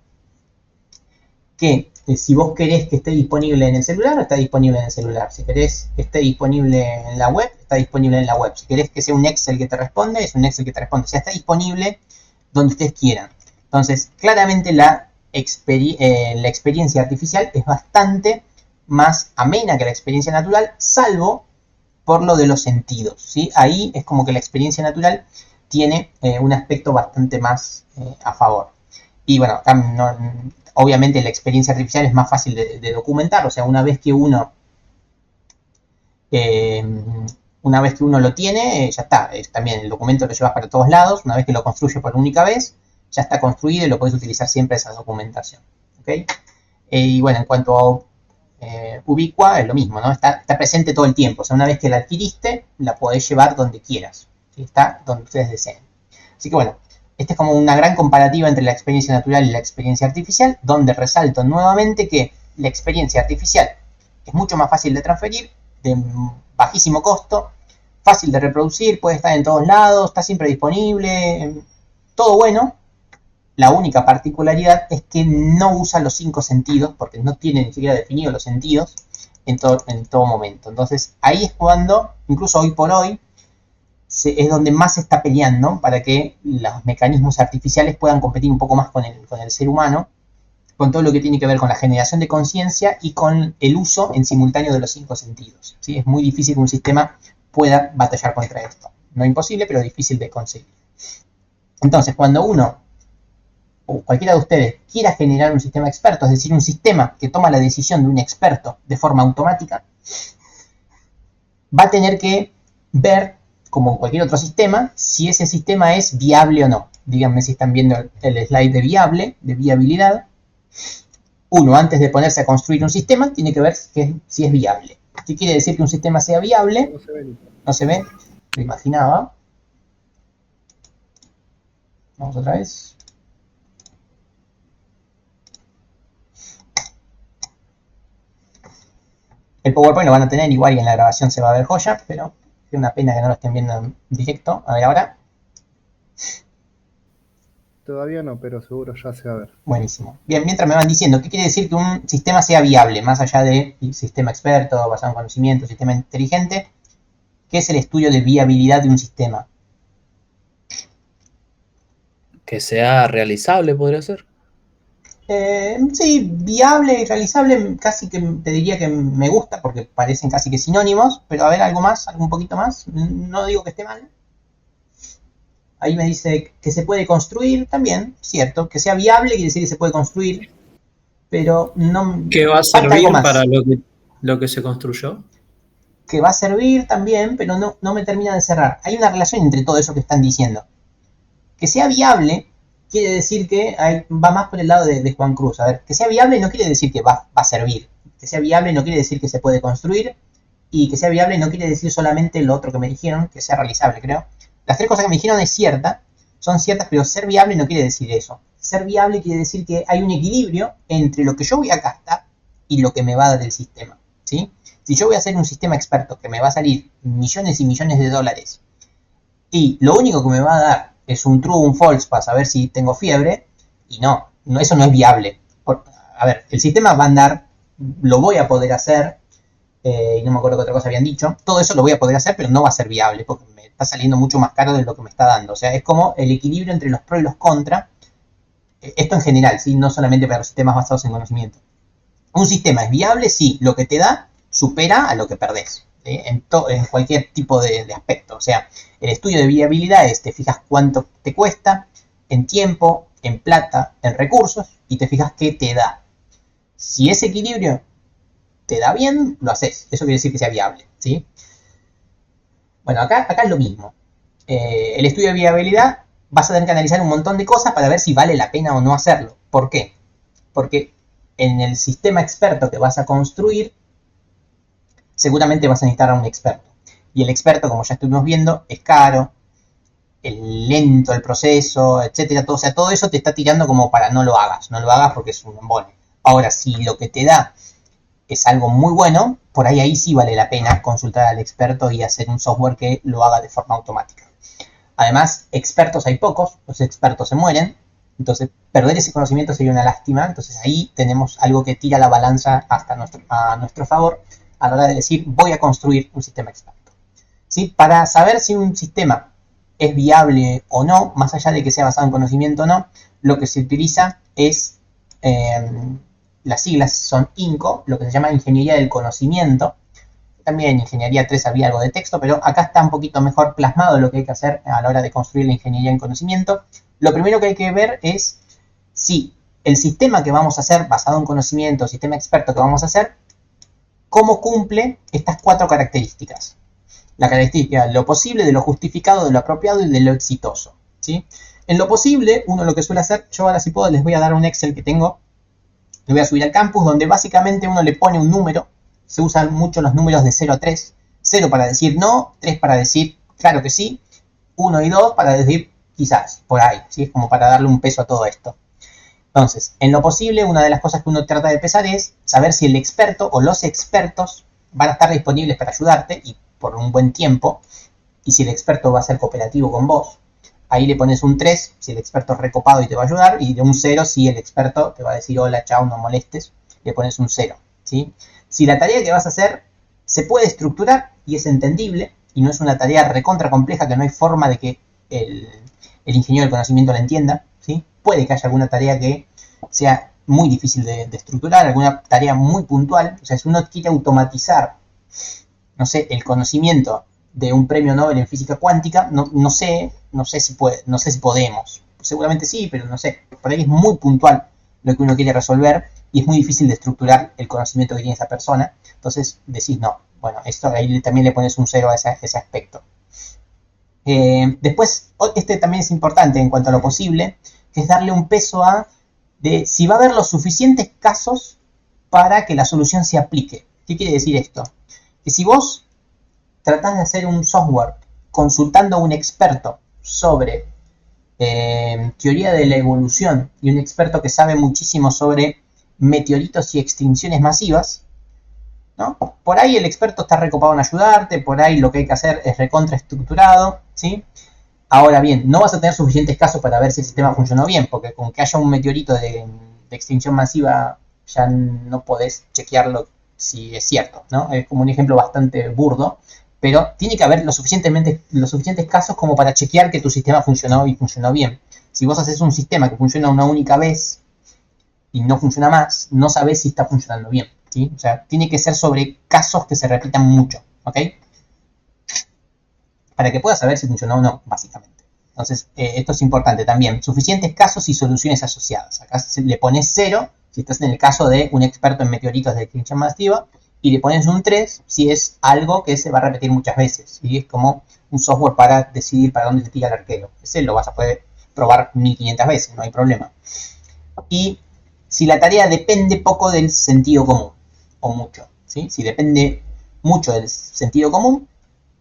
Que si vos querés que esté disponible en el celular, está disponible en el celular. Si querés que esté disponible en la web, está disponible en la web. Si querés que sea un Excel que te responde, es un Excel que te responde. O sea, está disponible donde ustedes quieran. Entonces, claramente la experiencia artificial es bastante más amena que la experiencia natural, salvo por lo de los sentidos, ¿sí? Ahí es como que la experiencia natural tiene un aspecto bastante más a favor. Y bueno, obviamente la experiencia artificial es más fácil de documentar, o sea, una vez que uno lo tiene, ya está. También el documento lo llevas para todos lados, una vez que lo construyes por única vez, ya está construido y lo puedes utilizar siempre esa documentación, ¿okay? Y bueno, en cuanto a ubicua, es lo mismo, ¿no? Está presente todo el tiempo, o sea, una vez que la adquiriste, la podés llevar donde quieras, ¿sí? Está donde ustedes deseen. Así que bueno, esta es como una gran comparativa entre la experiencia natural y la experiencia artificial, donde resalto nuevamente que la experiencia artificial es mucho más fácil de transferir, de bajísimo costo, fácil de reproducir, puede estar en todos lados, está siempre disponible, todo bueno. La única particularidad es que no usa los 5 sentidos, porque no tiene ni siquiera definido los sentidos en todo momento. Entonces ahí es cuando, incluso hoy por hoy, es donde más se está peleando para que los mecanismos artificiales puedan competir un poco más con el ser humano, con todo lo que tiene que ver con la generación de conciencia y con el uso en simultáneo de los 5 sentidos, ¿sí? Es muy difícil que un sistema pueda batallar contra esto. No imposible, pero difícil de conseguir. Entonces, cuando uno o cualquiera de ustedes quiera generar un sistema experto, es decir, un sistema que toma la decisión de un experto de forma automática, va a tener que ver, como en cualquier otro sistema, si ese sistema es viable o no. Díganme si están viendo el slide de viabilidad. Uno, antes de ponerse a construir un sistema, tiene que ver si es viable. ¿Qué quiere decir que un sistema sea viable? No se ve ni- No se ve, lo imaginaba. Vamos otra vez. El PowerPoint lo van a tener igual y en la grabación se va a ver joya, pero es una pena que no lo estén viendo en directo. A ver ahora. Todavía no, pero seguro ya se va a ver. Buenísimo. Bien, mientras me van diciendo, ¿qué quiere decir que un sistema sea viable? Más allá de sistema experto, basado en conocimiento, sistema inteligente, ¿qué es el estudio de viabilidad de un sistema? Que sea realizable, podría ser. Sí, viable y realizable, casi que te diría que me gusta, porque parecen casi que sinónimos, pero a ver, algo más, algo un poquito más. No digo que esté mal. Ahí me dice que se puede construir también, cierto. Que sea viable quiere decir que se puede construir, pero no ¿Que va a falta algo servir más. para lo que se construyó? Que va a servir también, pero no me termina de cerrar. Hay una relación entre todo eso que están diciendo. Que sea viable quiere decir que va más por el lado de Juan Cruz. A ver, que sea viable no quiere decir que va a servir. Que sea viable no quiere decir que se puede construir. Y que sea viable no quiere decir solamente lo otro que me dijeron, que sea realizable, creo. Las tres cosas que me dijeron son ciertas, pero ser viable no quiere decir eso. Ser viable quiere decir que hay un equilibrio entre lo que yo voy a gastar y lo que me va a dar el sistema, ¿sí? Si yo voy a hacer un sistema experto que me va a salir millones y millones de dólares y lo único que me va a dar es un true o un false para saber si tengo fiebre, y eso no es viable. A ver, el sistema va a andar, lo voy a poder hacer, y no me acuerdo qué otra cosa habían dicho, todo eso lo voy a poder hacer, pero no va a ser viable, porque me está saliendo mucho más caro de lo que me está dando. O sea, es como el equilibrio entre los pros y los contras, esto en general, ¿sí? No solamente para los sistemas basados en conocimiento. Un sistema es viable si lo que te da supera a lo que perdés, ¿sí? En cualquier tipo de aspecto. O sea, el estudio de viabilidad es, te fijas cuánto te cuesta, en tiempo, en plata, en recursos, y te fijas qué te da. Si ese equilibrio te da bien, lo haces. Eso quiere decir que sea viable, ¿sí? Bueno, acá es lo mismo. El estudio de viabilidad vas a tener que analizar un montón de cosas para ver si vale la pena o no hacerlo. ¿Por qué? Porque en el sistema experto que vas a construir, seguramente vas a necesitar a un experto. Y el experto, como ya estuvimos viendo, es caro, es lento el proceso, etcétera. Todo, o sea, todo eso te está tirando como para no lo hagas. No lo hagas porque es un embole. Ahora, si lo que te da es algo muy bueno, por ahí sí vale la pena consultar al experto y hacer un software que lo haga de forma automática. Además, expertos hay pocos, los expertos se mueren, entonces perder ese conocimiento sería una lástima. Entonces ahí tenemos algo que tira la balanza a nuestro favor a la hora de decir voy a construir un sistema experto, ¿sí? Para saber si un sistema es viable o no, más allá de que sea basado en conocimiento o no, lo que se utiliza es, las siglas son INCO, lo que se llama Ingeniería del Conocimiento. También en Ingeniería 3 había algo de texto, pero acá está un poquito mejor plasmado lo que hay que hacer a la hora de construir la ingeniería en conocimiento. Lo primero que hay que ver es si el sistema que vamos a hacer, basado en conocimiento, el sistema experto que vamos a hacer, cómo cumple estas 4 características. La característica de lo posible, de lo justificado, de lo apropiado y de lo exitoso, ¿sí? En lo posible, uno lo que suele hacer, yo ahora si puedo les voy a dar un Excel que tengo, lo voy a subir al campus, donde básicamente uno le pone un número. Se usan mucho los números de 0 a 3. 0 para decir no, 3 para decir claro que sí, 1 y 2 para decir quizás, por ahí, ¿sí? Es como para darle un peso a todo esto. Entonces, en lo posible, una de las cosas que uno trata de pesar es saber si el experto o los expertos van a estar disponibles para ayudarte y por un buen tiempo, y si el experto va a ser cooperativo con vos. Ahí le pones un 3 si el experto es recopado y te va a ayudar, y de un 0 si el experto te va a decir hola, chao, no molestes, le pones un 0, ¿sí? Si la tarea que vas a hacer se puede estructurar y es entendible, y no es una tarea recontra compleja que no hay forma de que el ingeniero del conocimiento la entienda, ¿sí? Puede que haya alguna tarea que sea muy difícil de estructurar, alguna tarea muy puntual. O sea, si uno quiere automatizar, no sé, el conocimiento de un premio Nobel en física cuántica, no sé si podemos. Seguramente sí, pero no sé. Por ahí es muy puntual lo que uno quiere resolver y es muy difícil de estructurar el conocimiento que tiene esa persona. Entonces decís no. Bueno, esto ahí también le pones un 0 a ese aspecto. Después, este también es importante en cuanto a lo posible, que es darle un peso de si va a haber los suficientes casos para que la solución se aplique. ¿Qué quiere decir esto? que si vos tratás de hacer un software consultando a un experto sobre teoría de la evolución y un experto que sabe muchísimo sobre meteoritos y extinciones masivas, ¿no? Por ahí el experto está recopado en ayudarte, por ahí lo que hay que hacer es recontraestructurado, ¿sí? Ahora bien, no vas a tener suficientes casos para ver si el sistema funcionó bien, porque con que haya un meteorito de extinción masiva ya no podés chequearlo si es cierto, ¿no? Es como un ejemplo bastante burdo, pero tiene que haber los suficientes casos como para chequear que tu sistema funcionó y funcionó bien. Si vos haces un sistema que funciona una única vez y no funciona más, no sabés si está funcionando bien, ¿sí? O sea, tiene que ser sobre casos que se repitan mucho, ¿ok? Para que puedas saber si funcionó o no, básicamente. Entonces, esto es importante también. Suficientes casos y soluciones asociadas. Acá le pones 0 si estás en el caso de un experto en meteoritos de extinción masiva, y le pones un 3 si es algo que se va a repetir muchas veces. Y es como un software para decidir para dónde se tira el arquero. Ese lo vas a poder probar 1500 veces, no hay problema. Y si la tarea depende poco del sentido común, o mucho, ¿sí? Si depende mucho del sentido común,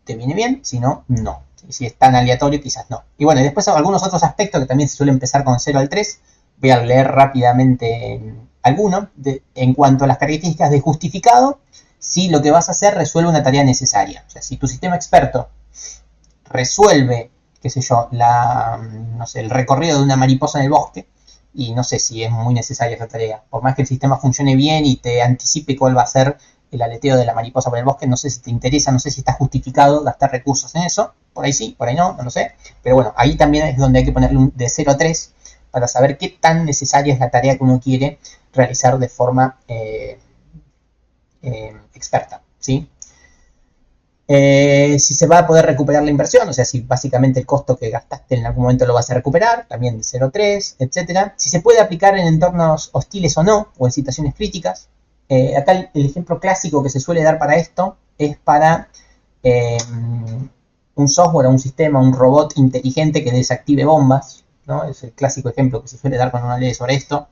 te viene bien, si no, no. Si es tan aleatorio, quizás no. Y bueno, y después algunos otros aspectos que también se suelen empezar con 0 al 3. Voy a leer rápidamente alguno. En cuanto a las características de justificado, si lo que vas a hacer resuelve una tarea necesaria. O sea, si tu sistema experto resuelve, qué sé yo, no sé, el recorrido de una mariposa en el bosque, y no sé si es muy necesaria esa tarea. Por más que el sistema funcione bien y te anticipe cuál va a ser el aleteo de la mariposa por el bosque, no sé si te interesa, no sé si está justificado gastar recursos en eso. Por ahí sí, por ahí no, no lo sé. Pero bueno, ahí también es donde hay que ponerle un de 0 a 3 para saber qué tan necesaria es la tarea que uno quiere realizar de forma experta, ¿sí? Si se va a poder recuperar la inversión, o sea, si básicamente el costo que gastaste en algún momento lo vas a recuperar, también de 0 a 3, etc. Si se puede aplicar en entornos hostiles o no, o en situaciones críticas. Acá el ejemplo clásico que se suele dar para esto es para un software, un sistema, un robot inteligente que desactive bombas, ¿no? Es el clásico ejemplo que se suele dar cuando uno lee sobre esto.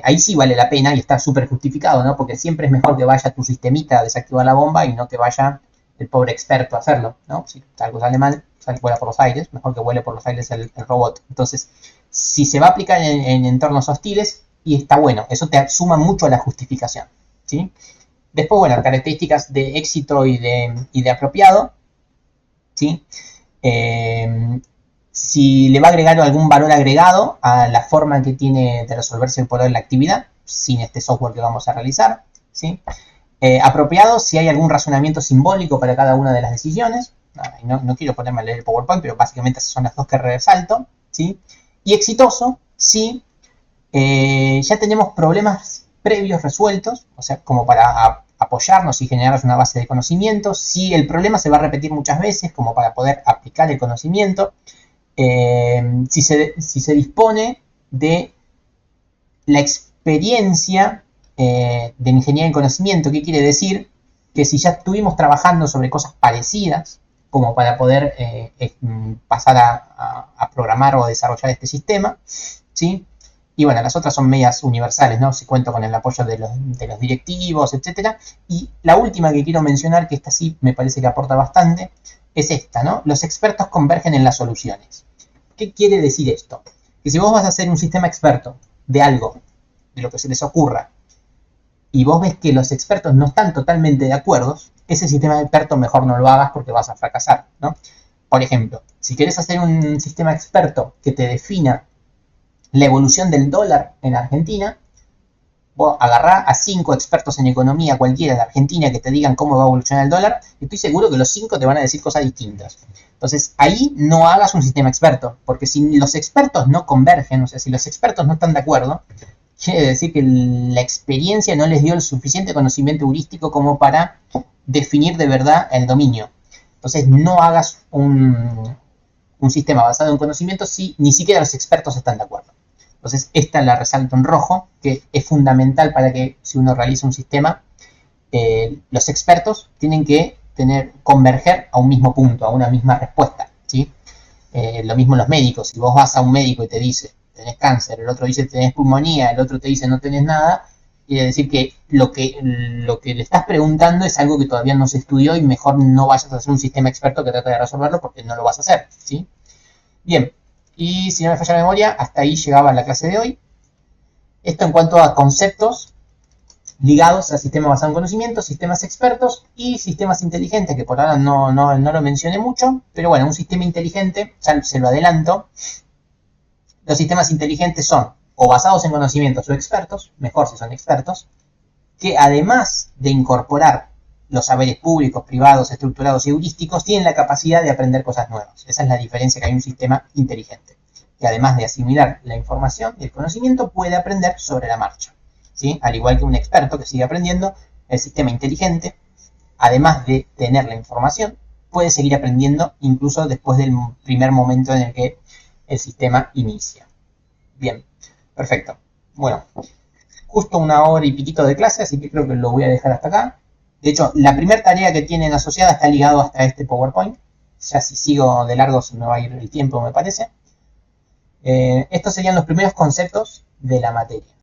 Ahí sí vale la pena y está súper justificado, ¿no? Porque siempre es mejor que vaya tu sistemita a desactivar la bomba y no que vaya el pobre experto a hacerlo, ¿no? Si algo sale mal, vuela por los aires, mejor que vuele por los aires el robot. Entonces, si se va a aplicar en entornos hostiles, y está bueno, eso te suma mucho a la justificación, ¿sí? Después, bueno, características de éxito y de apropiado, ¿sí? Si le va a agregar algún valor agregado a la forma que tiene de resolverse el poder de la actividad, sin este software que vamos a realizar, ¿sí? Apropiado si hay algún razonamiento simbólico para cada una de las decisiones. No quiero ponerme a leer el PowerPoint, pero básicamente esas son las dos que resalto, ¿sí? Y exitoso si ya tenemos problemas previos resueltos, o sea, como para apoyarnos y generar una base de conocimiento, si el problema se va a repetir muchas veces, como para poder aplicar el conocimiento, si se dispone de la experiencia de ingeniería en conocimiento. ¿Qué quiere decir? Que si ya estuvimos trabajando sobre cosas parecidas, como para poder pasar a programar o a desarrollar este sistema, ¿sí? Y bueno, las otras son medias universales, ¿no? Si cuento con el apoyo de los directivos, etc. Y la última que quiero mencionar, que esta sí me parece que aporta bastante, es esta, ¿no? Los expertos convergen en las soluciones. ¿Qué quiere decir esto? Que si vos vas a hacer un sistema experto de algo, de lo que se les ocurra, y vos ves que los expertos no están totalmente de acuerdo, ese sistema experto mejor no lo hagas porque vas a fracasar, ¿no? Por ejemplo, si querés hacer un sistema experto que te defina la evolución del dólar en Argentina, vos agarrá a 5 expertos en economía cualquiera de Argentina que te digan cómo va a evolucionar el dólar, y estoy seguro que los 5 te van a decir cosas distintas. Entonces, ahí no hagas un sistema experto, porque si los expertos no convergen, o sea, si los expertos no están de acuerdo, quiere decir que la experiencia no les dio el suficiente conocimiento heurístico como para definir de verdad el dominio. Entonces, no hagas un sistema basado en conocimiento si ni siquiera los expertos están de acuerdo. Entonces, esta la resalto en rojo, que es fundamental para que si uno realiza un sistema, los expertos tienen que converger a un mismo punto, a una misma respuesta, ¿sí? Lo mismo los médicos. Si vos vas a un médico y te dice, tenés cáncer, el otro dice, tenés pulmonía, el otro te dice, no tenés nada, Quiere decir que lo que le estás preguntando es algo que todavía no se estudió y mejor no vayas a hacer un sistema experto que trate de resolverlo porque no lo vas a hacer, ¿sí? Bien, y si no me falla la memoria, hasta ahí llegaba la clase de hoy. Esto en cuanto a conceptos ligados a sistemas basados en conocimiento, sistemas expertos y sistemas inteligentes, que por ahora no lo mencioné mucho, pero bueno, un sistema inteligente, ya se lo adelanto, los sistemas inteligentes son o basados en conocimientos o expertos, mejor si son expertos, que además de incorporar los saberes públicos, privados, estructurados y heurísticos, tienen la capacidad de aprender cosas nuevas. Esa es la diferencia que hay en un sistema inteligente, que además de asimilar la información y el conocimiento, puede aprender sobre la marcha, ¿sí? Al igual que un experto que sigue aprendiendo, el sistema inteligente, además de tener la información, puede seguir aprendiendo incluso después del primer momento en el que el sistema inicia. Bien, perfecto. Bueno, justo 1 hora y piquito de clase, así que creo que lo voy a dejar hasta acá. De hecho, la primera tarea que tienen asociada está ligado hasta este PowerPoint. Ya si sigo de largo se me va a ir el tiempo, me parece. Estos serían los primeros conceptos de la materia.